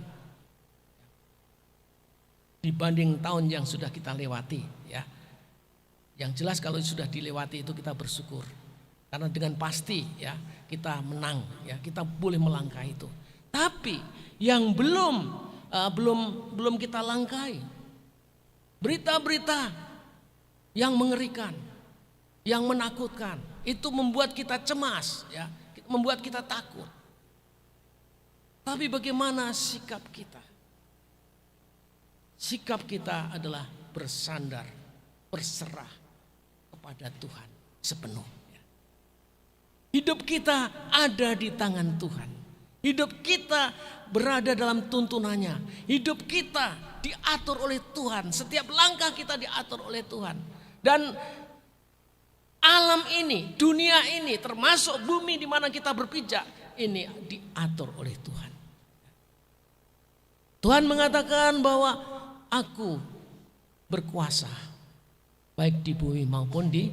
[SPEAKER 4] dibanding tahun yang sudah kita lewati, ya. Yang jelas kalau sudah dilewati itu kita bersyukur, karena dengan pasti ya kita menang, ya, kita boleh melangkah itu. Tapi yang belum kita langkahi, berita-berita yang mengerikan, yang menakutkan, itu membuat kita cemas, ya, membuat kita takut. Tapi bagaimana sikap kita? Sikap kita adalah bersandar, berserah kepada Tuhan sepenuhnya. Hidup kita ada di tangan Tuhan. Hidup kita berada dalam tuntunannya. Hidup kita diatur oleh Tuhan. Setiap langkah kita diatur oleh Tuhan. Dan alam ini, dunia ini, termasuk bumi di mana kita berpijak, ini diatur oleh Tuhan. Tuhan mengatakan bahwa aku berkuasa baik di bumi maupun di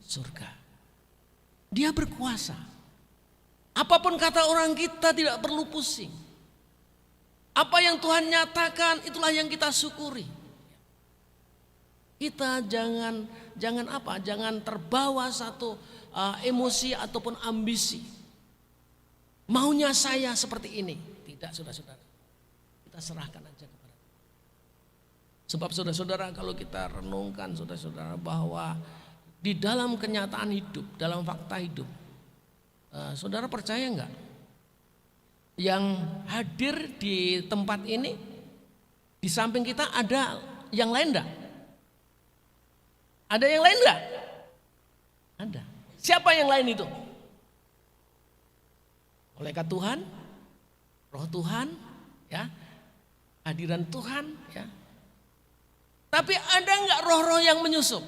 [SPEAKER 4] surga. Dia berkuasa. Apapun kata orang, kita tidak perlu pusing. Apa yang Tuhan nyatakan itulah yang kita syukuri. Kita jangan terbawa satu emosi ataupun ambisi. Maunya saya seperti ini. Tidak, saudara-saudara. Kita serahkan aja kepada Tuhan. Sebab saudara-saudara, kalau kita renungkan saudara-saudara bahwa di dalam kenyataan hidup, dalam fakta hidup, saudara percaya enggak? Yang hadir di tempat ini, di samping kita ada yang lain enggak? Ada yang lain enggak? Ada. Siapa yang lain itu? Malaikat Tuhan, Roh Tuhan, ya, hadiran Tuhan, ya. Tapi ada enggak roh-roh yang menyusup?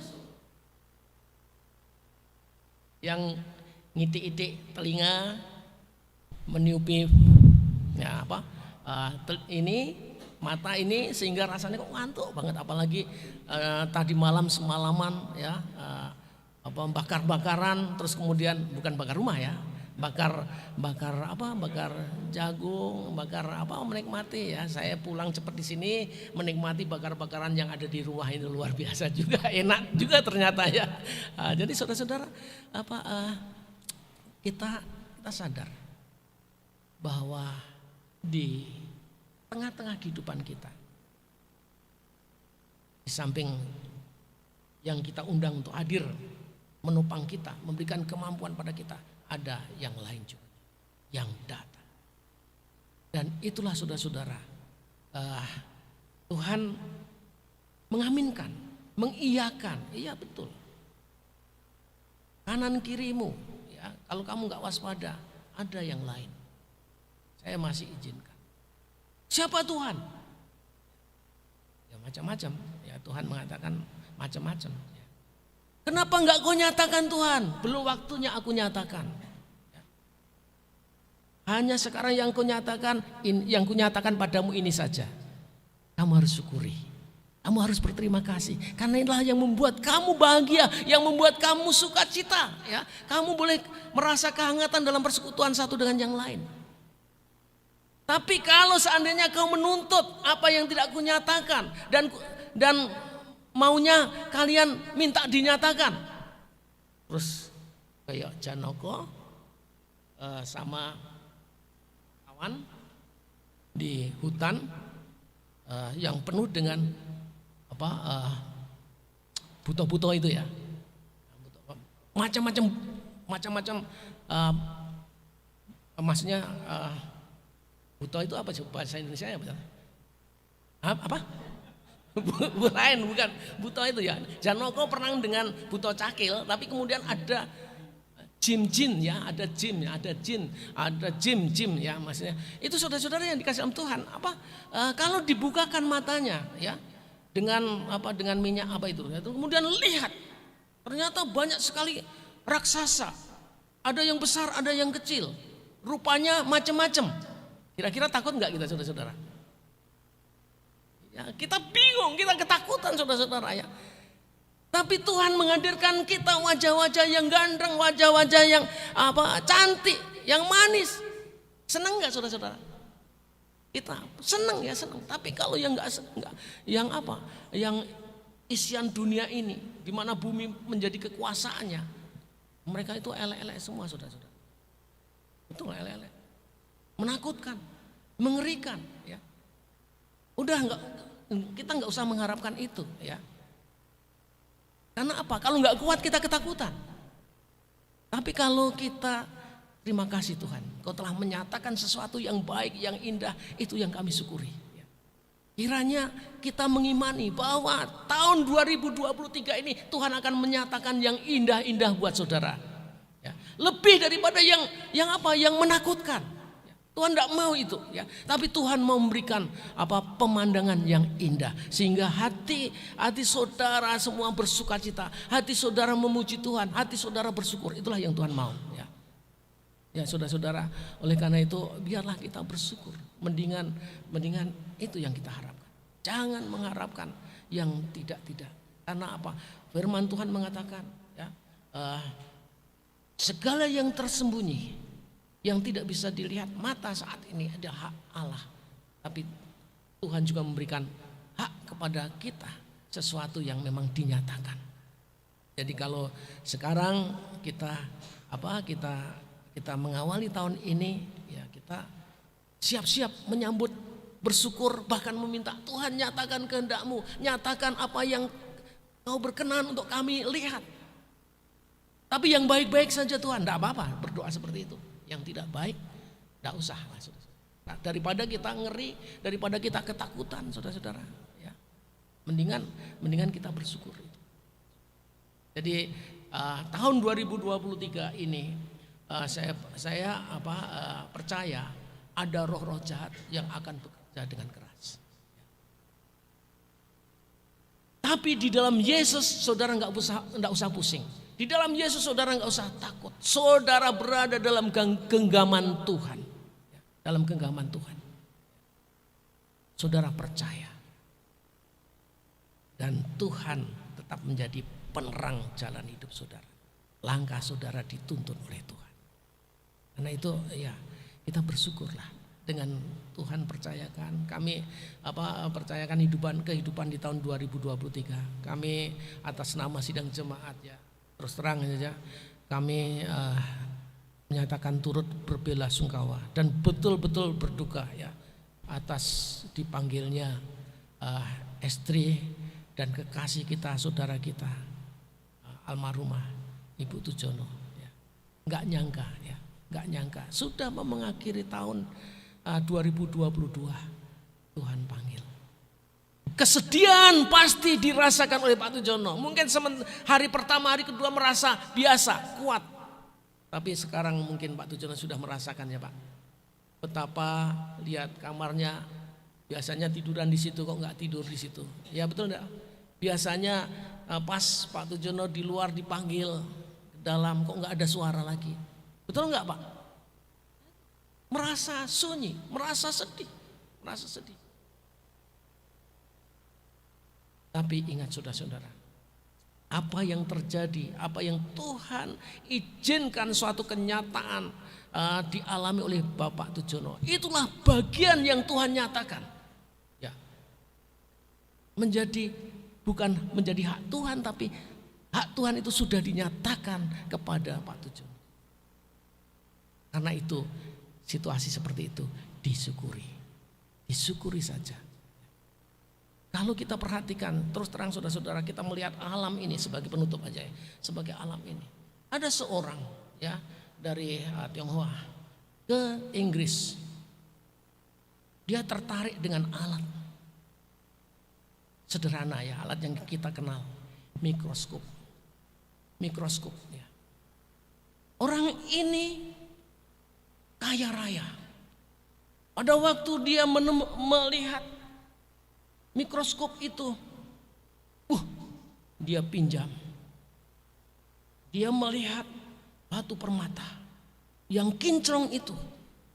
[SPEAKER 4] Yang ngitik-itik telinga, meniupi, ya apa? Ini mata ini sehingga rasanya kok ngantuk banget, apalagi tadi malam semalaman, ya, bakar-bakaran, terus kemudian bukan bakar rumah, ya. Bakar jagung, menikmati, ya. Saya pulang cepat di sini menikmati bakar-bakaran yang ada di rumah ini, luar biasa juga, enak juga ternyata, ya. Jadi saudara-saudara, kita sadar bahwa di tengah-tengah kehidupan kita, di samping yang kita undang untuk hadir menopang kita, memberikan kemampuan pada kita, ada yang lain juga yang datang. Dan itulah saudara-saudara Tuhan mengaminkan, mengiyakan, iya betul. Kanan kirimu, ya, kalau kamu nggak waspada, ada yang lain. Saya masih izinkan. Siapa Tuhan? Ya macam-macam. Ya Tuhan mengatakan macam-macam. Ya. Kenapa nggak kau nyatakan Tuhan? Belum waktunya aku nyatakan. Ya. Hanya sekarang yang kau nyatakan, yang ku nyatakan padamu ini saja. Kamu harus syukuri. Kamu harus berterima kasih. Karena inilah yang membuat kamu bahagia, yang membuat kamu sukacita. Ya, kamu boleh merasa kehangatan dalam persekutuan satu dengan yang lain. Tapi kalau seandainya kau menuntut apa yang tidak kunyatakan dan maunya kalian minta dinyatakan, terus kayak Janoko sama kawan di hutan yang penuh dengan buto-buto itu ya, macam-macam maksudnya buto itu apa sih bahasa Indonesia ya? Apa? Lain bukan buto itu ya. Janoko pernah dengan buto cakil, tapi kemudian ada jin ya, ada jin ya, maksudnya itu saudara-saudara yang dikasih oleh Tuhan. Kalau dibukakan matanya ya, dengan minyak apa itu, kemudian lihat ternyata banyak sekali raksasa, ada yang besar, ada yang kecil, rupanya macam-macam. Kira-kira takut nggak kita saudara-saudara? Ya, kita bingung, kita ketakutan saudara-saudara ya. Tapi Tuhan menghadirkan kita wajah-wajah yang ganteng, wajah-wajah yang cantik, yang manis. Senang nggak saudara-saudara? Kita senang ya, senang. Tapi kalau yang nggak, yang isian dunia ini, di mana bumi menjadi kekuasaannya, mereka itu elek-elek semua saudara-saudara. Betul, elek-elek, menakutkan, mengerikan. Ya, udah kita nggak usah mengharapkan itu ya. Karena apa? Kalau nggak kuat kita ketakutan. Tapi kalau kita terima kasih Tuhan, Kau telah menyatakan sesuatu yang baik, yang indah, itu yang kami syukuri. Kiranya kita mengimani bahwa tahun 2023 ini Tuhan akan menyatakan yang indah-indah buat saudara. Ya. Lebih daripada yang menakutkan. Tuhan tidak mau itu ya, tapi Tuhan mau memberikan pemandangan yang indah sehingga hati saudara semua bersukacita, hati saudara memuji Tuhan, hati saudara bersyukur. Itulah yang Tuhan mau ya. Ya saudara-saudara, oleh karena itu biarlah kita bersyukur. Mendingan itu yang kita harapkan. Jangan mengharapkan yang tidak-tidak. Karena apa? Firman Tuhan mengatakan ya, segala yang tersembunyi, yang tidak bisa dilihat mata saat ini adalah hak Allah. Tapi Tuhan juga memberikan hak kepada kita sesuatu yang memang dinyatakan. Jadi kalau sekarang kita mengawali tahun ini ya, kita siap-siap menyambut, bersyukur, bahkan meminta Tuhan nyatakan kehendak-Mu, nyatakan apa yang Kau berkenan untuk kami lihat. Tapi yang baik-baik saja Tuhan, tidak apa-apa berdoa seperti itu. Yang tidak baik, tidak usah. Nah, daripada kita ngeri, daripada kita ketakutan, saudara-saudara, ya, mendingan kita bersyukur. Jadi tahun 2023 ini saya percaya ada roh-roh jahat yang akan bekerja dengan keras. Tapi di dalam Yesus, saudara nggak usah pusing. Di dalam Yesus saudara nggak usah takut. Saudara berada dalam genggaman Tuhan. Dalam genggaman Tuhan. Saudara percaya. Dan Tuhan tetap menjadi penerang jalan hidup saudara. Langkah saudara dituntun oleh Tuhan. Karena itu ya, kita bersyukurlah dengan Tuhan percayakan. Kami percayakan kehidupan di tahun 2023. Kami atas nama sidang jemaat ya, terus terang saja kami menyatakan turut berbelasungkawa dan betul-betul berduka ya atas dipanggilnya istri dan kekasih kita, saudara kita almarhumah Ibu Tujono ya. Nggak nyangka sudah mau mengakhiri tahun 2022 Tuhan panggil. Kesedihan pasti dirasakan oleh Pak Tujono. Mungkin hari pertama, hari kedua merasa biasa, kuat. Tapi sekarang mungkin Pak Tujono sudah merasakan ya Pak. Betapa lihat kamarnya, biasanya tiduran di situ kok nggak tidur di situ. Ya betul enggak? Biasanya pas Pak Tujono di luar dipanggil ke dalam kok nggak ada suara lagi. Betul enggak Pak? Merasa sunyi, merasa sedih, merasa sedih. Tapi ingat saudara-saudara, apa yang terjadi, apa yang Tuhan izinkan suatu kenyataan dialami oleh Bapak Tujono, itulah bagian yang Tuhan nyatakan. Ya, bukan menjadi hak Tuhan, tapi hak Tuhan itu sudah dinyatakan kepada Pak Tujono. Karena itu situasi seperti itu disyukuri saja. Kalau kita perhatikan terus terang saudara-saudara, kita melihat alam ini sebagai penutup aja ya, sebagai alam ini. Ada seorang ya dari Tionghoa ke Inggris. Dia tertarik dengan alat sederhana ya, alat yang kita kenal, mikroskop. Mikroskop ya. Orang ini kaya raya. Pada waktu dia melihat mikroskop itu, dia pinjam. Dia melihat batu permata yang kinclong itu.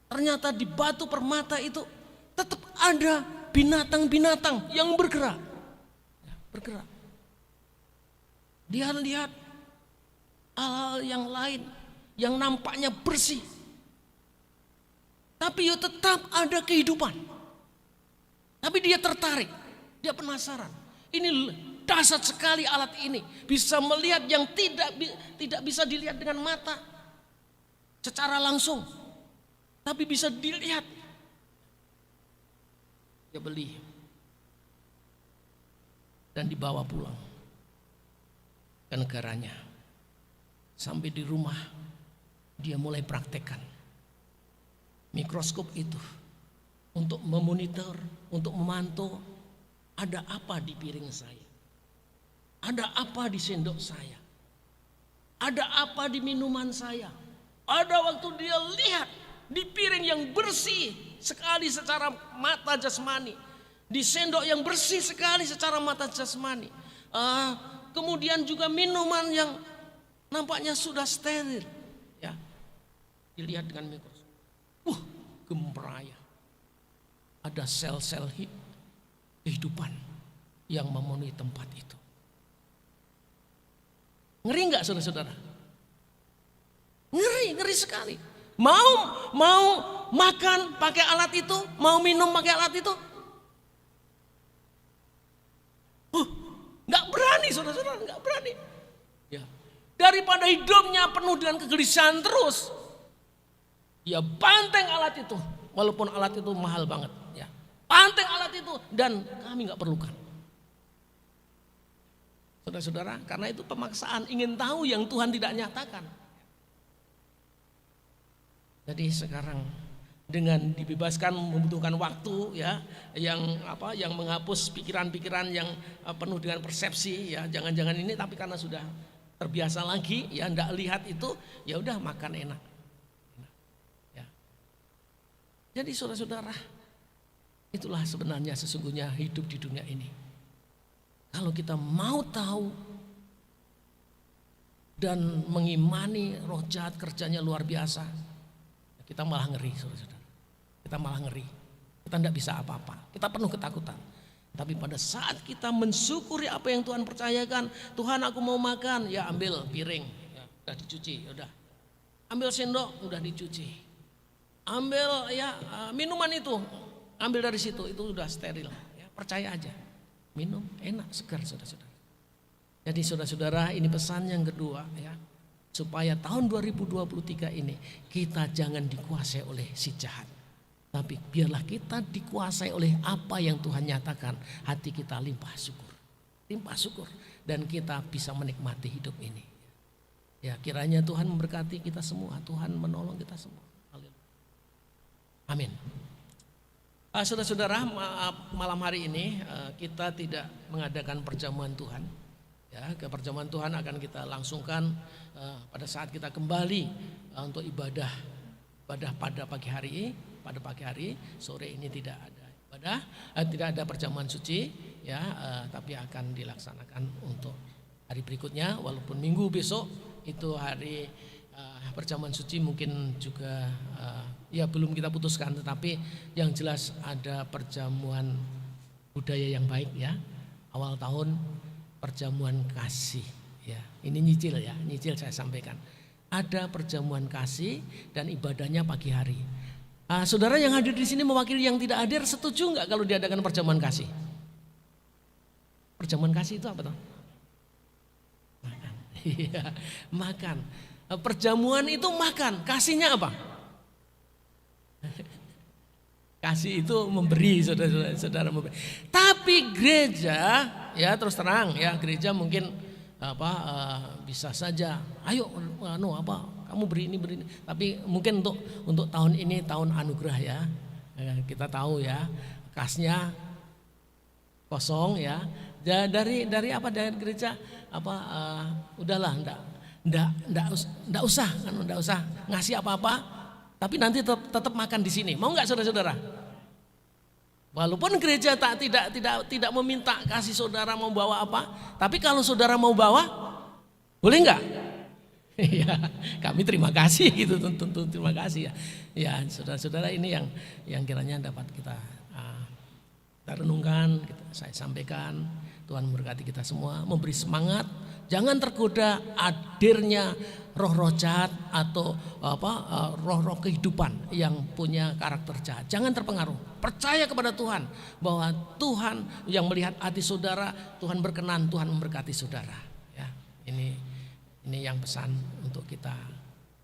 [SPEAKER 4] Ternyata di batu permata itu tetap ada binatang-binatang yang bergerak. Bergerak. Dia lihat hal-hal yang lain yang nampaknya bersih. Tapi tetap ada kehidupan. Tapi dia tertarik. Dia penasaran, ini dahsyat sekali alat ini, bisa melihat yang tidak bisa dilihat dengan mata secara langsung, tapi bisa dilihat. Dia beli dan dibawa pulang ke negaranya. Sampai di rumah dia mulai praktekkan mikroskop itu untuk memonitor, untuk memantau. Ada apa di piring saya? Ada apa di sendok saya? Ada apa di minuman saya? Ada waktu dia lihat di piring yang bersih sekali secara mata jasmani, di sendok yang bersih sekali secara mata jasmani. Kemudian juga minuman yang nampaknya sudah steril, ya, dilihat dengan mikroskop. Gempraya. Ada sel-sel kehidupan yang memenuhi tempat itu. Ngeri nggak saudara-saudara? Ngeri sekali. Mau makan pakai alat itu, mau minum pakai alat itu, nggak berani saudara-saudara, nggak berani. Ya. Daripada hidupnya penuh dengan kegelisahan terus, ya banteng alat itu, walaupun alat itu mahal banget. Banteng alat itu dan kami nggak perlukan. Saudara-saudara, karena itu pemaksaan, ingin tahu yang Tuhan tidak nyatakan. Jadi sekarang dengan dibebaskan membutuhkan waktu ya, yang menghapus pikiran-pikiran yang penuh dengan persepsi ya, jangan-jangan ini, tapi karena sudah terbiasa lagi ya, ndak lihat itu, ya udah makan enak. Ya. Jadi saudara-saudara, itulah sebenarnya sesungguhnya hidup di dunia ini. Kalau kita mau tahu dan mengimani roh jahat kerjanya luar biasa, kita malah ngeri saudara-saudara. Kita malah ngeri. Kita tidak bisa apa-apa. Kita penuh ketakutan. Tapi pada saat kita mensyukuri apa yang Tuhan percayakan, Tuhan aku mau makan, ya ambil piring, ya, udah dicuci, udah. Ambil sendok, udah dicuci. Ambil ya minuman itu, ambil dari situ, itu udah steril. Ya, percaya aja, minum enak, segar saudara-saudara. Jadi saudara-saudara, ini pesan yang kedua ya, supaya tahun 2023 ini kita jangan dikuasai oleh si jahat, tapi biarlah kita dikuasai oleh apa yang Tuhan nyatakan. Hati kita limpah syukur, dan kita bisa menikmati hidup ini. Ya, kiranya Tuhan memberkati kita semua, Tuhan menolong kita semua. Amin. Saudara-saudara, malam hari ini kita tidak mengadakan perjamuan Tuhan. Ya, ke perjamuan Tuhan akan kita langsungkan pada saat kita kembali untuk ibadah pada pagi hari. Pada pagi hari, sore ini tidak ada ibadah, tidak ada perjamuan suci, ya, tapi akan dilaksanakan untuk hari berikutnya. Walaupun minggu besok itu hari perjamuan suci mungkin juga ya belum kita putuskan, tetapi yang jelas ada perjamuan budaya yang baik, ya. Awal tahun perjamuan kasih, ya. Ini nyicil saya sampaikan. Ada perjamuan kasih dan ibadahnya pagi hari. Saudara yang hadir di sini mewakili yang tidak hadir, setuju nggak kalau diadakan perjamuan kasih? Perjamuan kasih itu apa toh? Makan. Iya, makan. Perjamuan itu makan, kasihnya apa? Kasih itu memberi, saudara memberi. Tapi gereja, ya terus terang, ya gereja mungkin bisa saja, ayo kamu beri ini. Tapi mungkin untuk tahun ini tahun anugerah, ya. Kita tahu, ya, kasnya kosong, ya. Dari gereja udahlah enggak usah ngasih apa-apa, tapi nanti tetap makan di sini. Mau enggak saudara-saudara? Walaupun gereja tidak meminta kasih saudara mau bawa apa, tapi kalau saudara mau bawa, boleh enggak? Ya, kami terima kasih gitu, tentu terima kasih, ya. Ya, saudara-saudara, ini yang kiranya dapat kita renungkan, saya sampaikan. Tuhan memberkati kita semua, memberi semangat, jangan tergoda hadirnya roh-roh jahat atau roh-roh kehidupan yang punya karakter jahat. Jangan terpengaruh. Percaya kepada Tuhan bahwa Tuhan yang melihat hati saudara, Tuhan berkenan, Tuhan memberkati saudara. Ya, ini yang pesan untuk kita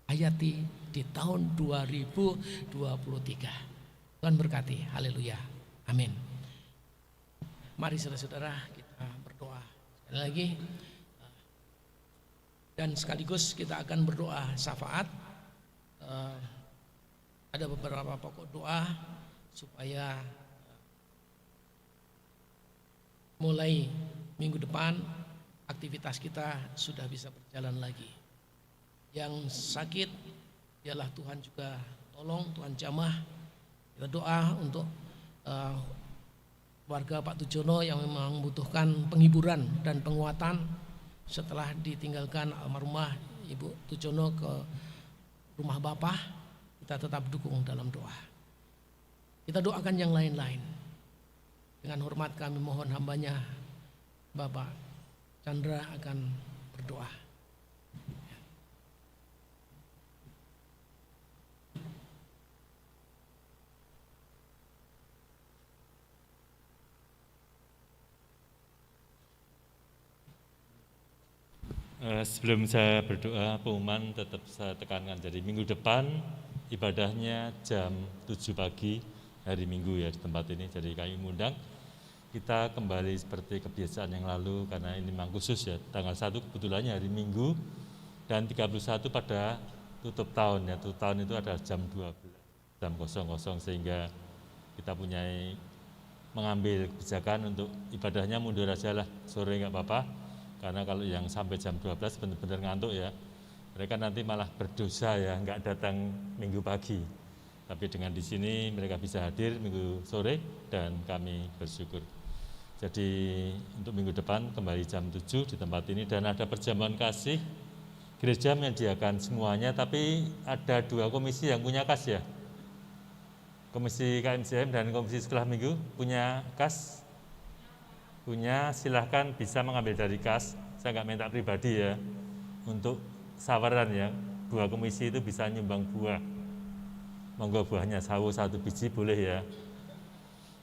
[SPEAKER 4] hayati di tahun 2023. Tuhan berkati. Haleluya. Amin. Mari saudara-saudara kita berdoa sekali lagi. Dan sekaligus kita akan berdoa syafaat. Ada beberapa pokok doa supaya mulai minggu depan aktivitas kita sudah bisa berjalan lagi. Yang sakit ialah Tuhan juga tolong, Tuhan jamah. Kita doa untuk warga Pak Tujono yang memang membutuhkan penghiburan dan penguatan setelah ditinggalkan almarhumah Ibu Tujono ke rumah Bapak. Kita tetap dukung dalam doa. Kita doakan yang lain-lain. Dengan hormat kami mohon hambanya Bapak Chandra akan berdoa.
[SPEAKER 5] Sebelum saya berdoa, pengumuman tetap saya tekankan. Jadi minggu depan ibadahnya jam 7 pagi hari Minggu, ya, di tempat ini. Jadi kami mengundang kita kembali seperti kebiasaan yang lalu, karena ini memang khusus, ya. Tanggal 1 kebetulannya hari Minggu dan 31 pada tutup tahun, ya. Tutup tahun itu adalah jam 12, jam 00, sehingga kita punya mengambil kebijakan untuk ibadahnya mundur aja lah, sore nggak apa-apa. Karena kalau yang sampai jam 12 benar-benar ngantuk, ya, mereka nanti malah berdosa, ya, nggak datang minggu pagi. Tapi dengan di sini mereka bisa hadir minggu sore dan kami bersyukur. Jadi untuk minggu depan kembali jam 7 di tempat ini, dan ada perjamuan kasih. Gereja menyediakan semuanya, tapi ada 2 komisi yang punya kas, ya. Komisi KMCM dan komisi sekolah minggu punya kas. Punya, silahkan bisa mengambil dari kas. Saya nggak minta pribadi, ya. Untuk saweran, ya, 2 komisi itu bisa nyumbang buah. Monggo buahnya sawo 1 biji boleh, ya.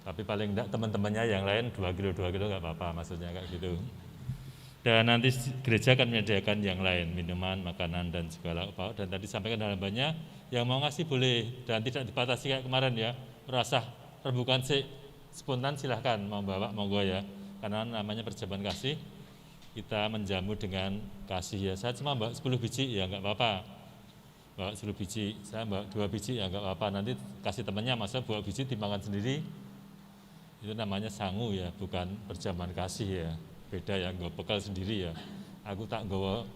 [SPEAKER 5] Tapi paling enggak teman-temannya yang lain 2 kilo nggak apa-apa, maksudnya kayak gitu. Dan nanti gereja akan menyediakan yang lain, minuman, makanan dan segala apa. Dan tadi sampaikan dalam banyak yang mau ngasih boleh, dan tidak dibatasi kayak kemarin, ya. Merasa rembukan spontan silahkan mau bawa, monggo, ya. Karena namanya perjamuan kasih, kita menjamu dengan kasih, ya. Saya cuma bawa 10 biji, ya nggak apa-apa. bawa 10 biji, saya bawa 2 biji ya nggak apa-apa, nanti kasih temannya, masa bawa biji dimakan sendiri, itu namanya sangu ya, bukan perjamuan kasih ya, beda ya, nggak bekal sendiri ya, aku tak nggawa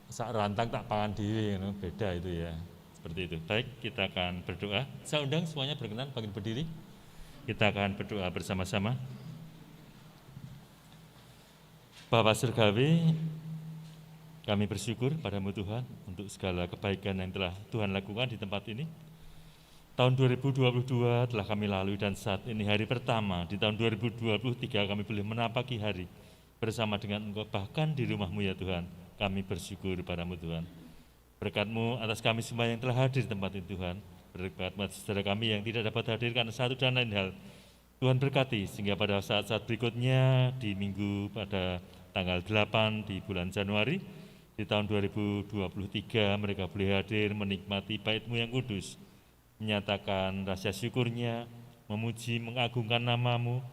[SPEAKER 5] sak rantang tak pangan dhewe, beda itu ya, seperti itu. Baik, kita akan berdoa, saya undang semuanya berkenan bangkit berdiri, kita akan berdoa bersama-sama. Bapa Surgawi, kami bersyukur padamu Tuhan untuk segala kebaikan yang telah Tuhan lakukan di tempat ini. Tahun 2022 telah kami lalui dan saat ini hari pertama di tahun 2023 kami boleh menapaki hari bersama dengan Engkau bahkan di rumah-Mu ya Tuhan. Kami bersyukur padamu Tuhan. Berkat-Mu atas kami semua yang telah hadir di tempat ini Tuhan. Berkat saudara kami yang tidak dapat hadir karena satu dan lain hal. Tuhan berkati sehingga pada saat-saat berikutnya di minggu pada tanggal 8 di bulan Januari di tahun 2023 mereka boleh hadir menikmati bait-Mu yang kudus, menyatakan rasa syukurnya, memuji, mengagungkan nama-Mu,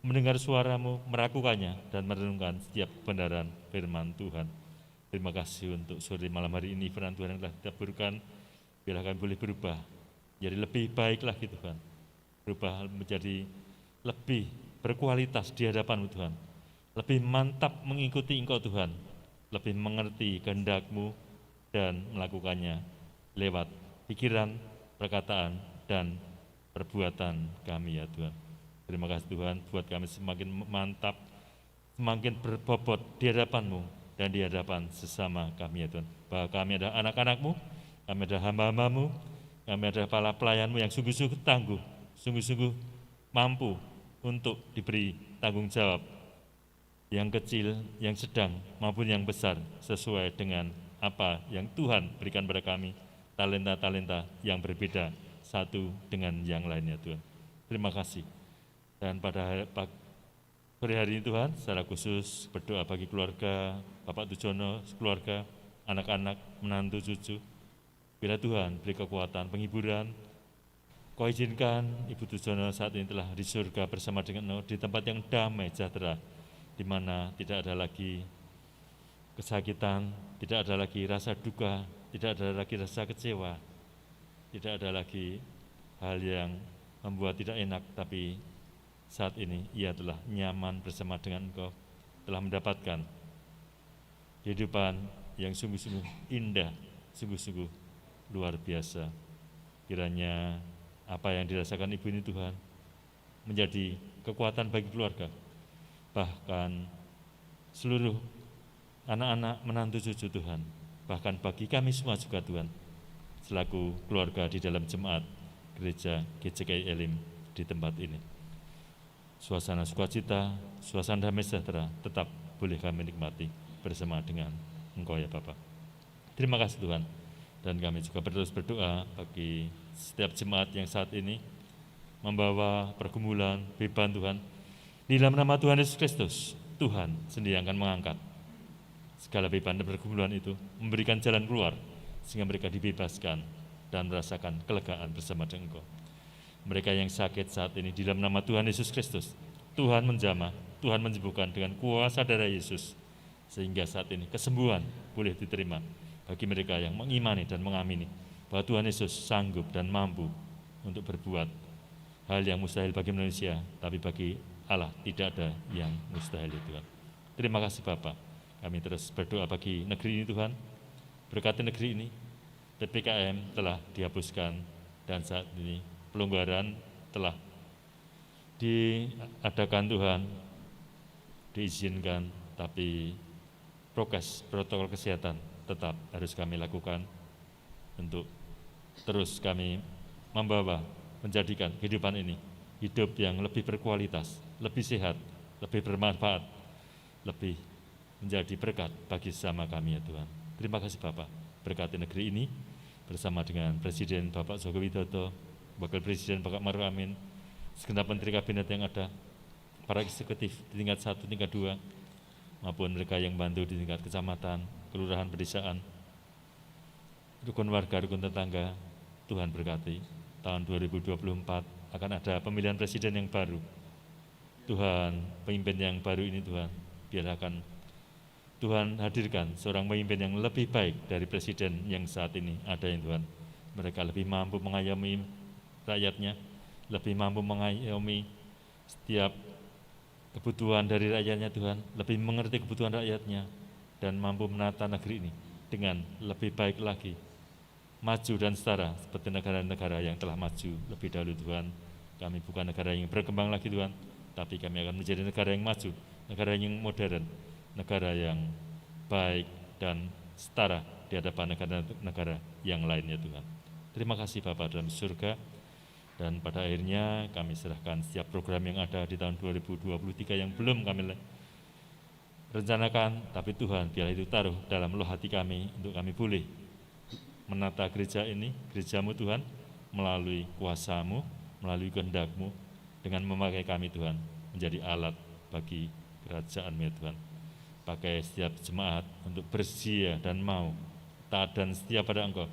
[SPEAKER 5] mendengar suara-Mu, merakukannya dan merenungkan setiap kebenaran firman Tuhan. Terima kasih untuk sore malam hari ini firman Tuhan yang telah ditaburkan, biarlah kami boleh berubah jadi lebih baik lagi Tuhan, berubah menjadi lebih berkualitas di hadapan-Mu Tuhan, lebih mantap mengikuti Engkau Tuhan, lebih mengerti kehendak-Mu dan melakukannya lewat pikiran, perkataan, dan perbuatan kami ya Tuhan. Terima kasih Tuhan, buat kami semakin mantap, semakin berbobot di hadapan-Mu dan di hadapan sesama kami ya Tuhan. Bahwa kami adalah anak-anak-Mu, kami adalah hamba-hamba-Mu, kami adalah para pelayan-Mu yang sungguh-sungguh tangguh, sungguh-sungguh mampu untuk diberi tanggung jawab yang kecil, yang sedang, maupun yang besar, sesuai dengan apa yang Tuhan berikan pada kami, talenta-talenta yang berbeda satu dengan yang lainnya Tuhan. Terima kasih. Dan pada sore hari ini Tuhan, secara khusus berdoa bagi keluarga Bapak Tujono, keluarga, anak-anak, menantu, cucu. Bila Tuhan beri kekuatan, penghiburan, Kau izinkan Ibu Tujono saat ini telah di surga bersama dengan Engkau di tempat yang damai, sejahtera, di mana tidak ada lagi kesakitan, tidak ada lagi rasa duka, tidak ada lagi rasa kecewa, tidak ada lagi hal yang membuat tidak enak, tapi saat ini ia telah nyaman bersama dengan Engkau, telah mendapatkan kehidupan yang sungguh-sungguh indah, sungguh-sungguh luar biasa. Kiranya apa yang dirasakan ibu ini Tuhan menjadi kekuatan bagi keluarga, bahkan seluruh anak-anak, menantu, cucu Tuhan, bahkan bagi kami semua juga Tuhan, selaku keluarga di dalam jemaat gereja GCKI Elim di tempat ini. Suasana sukacita, suasana damai sejahtera tetap boleh kami nikmati bersama dengan Engkau ya Bapa. Terima kasih Tuhan. Dan kami juga terus berdoa bagi setiap jemaat yang saat ini membawa pergumulan, beban Tuhan. Di dalam nama Tuhan Yesus Kristus, Tuhan sendiri akan mengangkat segala beban dan pergumulan itu, memberikan jalan keluar sehingga mereka dibebaskan dan merasakan kelegaan bersama dengan Engkau. Mereka yang sakit saat ini di dalam nama Tuhan Yesus Kristus, Tuhan menjamah, Tuhan menyembuhkan dengan kuasa darah Yesus, sehingga saat ini kesembuhan boleh diterima bagi mereka yang mengimani dan mengamini bahwa Tuhan Yesus sanggup dan mampu untuk berbuat hal yang mustahil bagi manusia, tapi bagi Allah tidak ada yang mustahil Tuhan. Terima kasih Bapa. Kami terus berdoa bagi negeri ini Tuhan, berkati negeri ini. PPKM telah dihapuskan dan saat ini pelonggaran telah diadakan Tuhan, diizinkan, tapi prokes, protokol kesehatan tetap harus kami lakukan untuk terus kami membawa, menjadikan kehidupan ini hidup yang lebih berkualitas, lebih sehat, lebih bermanfaat, lebih menjadi berkat bagi sesama kami ya Tuhan. Terima kasih Bapak, berkati negeri ini bersama dengan Presiden Bapak Joko Widodo, Wakil Presiden Bapak Maruf Amin, segenap Menteri Kabinet yang ada, para eksekutif di tingkat 1, tingkat 2, maupun mereka yang bantu di tingkat kecamatan, kelurahan, pedesaan, rukun warga, rukun tetangga. Tuhan berkati. Tahun 2024 akan ada pemilihan presiden yang baru. Tuhan, pemimpin yang baru ini Tuhan, biar akan Tuhan hadirkan seorang pemimpin yang lebih baik dari presiden yang saat ini ada ya Tuhan. Mereka lebih mampu mengayomi rakyatnya, lebih mampu mengayomi setiap kebutuhan dari rakyatnya Tuhan, lebih mengerti kebutuhan rakyatnya, dan mampu menata negeri ini dengan lebih baik lagi, maju dan setara seperti negara-negara yang telah maju lebih dahulu Tuhan. Kami bukan negara yang berkembang lagi Tuhan, tapi kami akan menjadi negara yang maju, negara yang modern, negara yang baik dan setara di hadapan negara-negara yang lainnya Tuhan. Terima kasih Bapa dalam surga, dan pada akhirnya kami serahkan setiap program yang ada di tahun 2023 yang belum kami rencanakan, tapi Tuhan biarlah itu taruh dalam lubuk hati kami untuk kami boleh menata gereja ini, gereja-Mu Tuhan, melalui kuasa-Mu, melalui kehendak-Mu, dengan memakai kami Tuhan menjadi alat bagi kerajaan-Mu ya Tuhan. Pakai setiap jemaat untuk bersedia dan mau taat dan setia pada Engkau,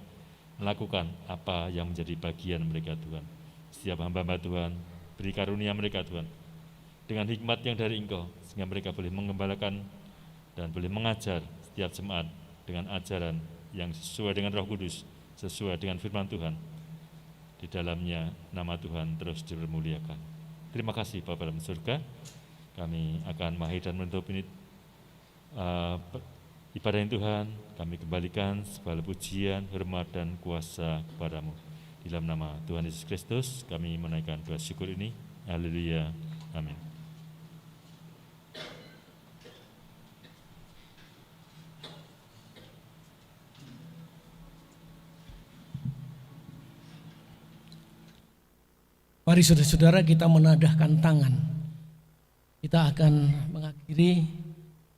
[SPEAKER 5] melakukan apa yang menjadi bagian mereka Tuhan. Setiap hamba-hamba Tuhan, beri karunia mereka Tuhan, dengan hikmat yang dari Engkau, sehingga mereka boleh mengembalakan dan boleh mengajar setiap jemaat dengan ajaran yang sesuai dengan Roh Kudus, sesuai dengan firman Tuhan. Di dalamnya nama Tuhan terus dipermuliakan. Terima kasih Bapa dalam surga. Kami akan mengakhiri dan menutup ini ibadah yang Tuhan. Kami kembalikan segala pujian, hormat dan kuasa kepada-Mu. Di dalam nama Tuhan Yesus Kristus kami menaikkan doa syukur ini. Haleluya. Amin.
[SPEAKER 4] Mari saudara-saudara kita menadahkan tangan. Kita akan mengakhiri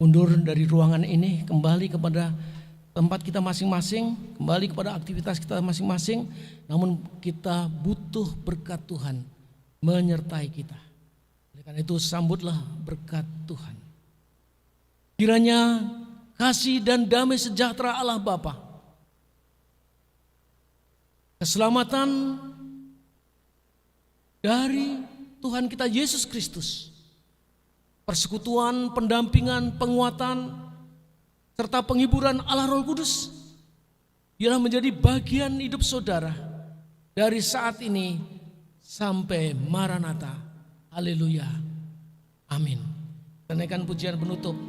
[SPEAKER 4] mundur dari ruangan ini, kembali kepada tempat kita masing-masing, kembali kepada aktivitas kita masing-masing. Namun kita butuh berkat Tuhan menyertai kita. Oleh karena itu sambutlah berkat Tuhan. Kiranya kasih dan damai sejahtera Allah Bapa, keselamatan dari Tuhan kita Yesus Kristus, persekutuan, pendampingan, penguatan, serta penghiburan Allah Roh Kudus ialah menjadi bagian hidup saudara dari saat ini sampai Maranatha. Haleluya. Amin. Kita naikkan pujian penutup.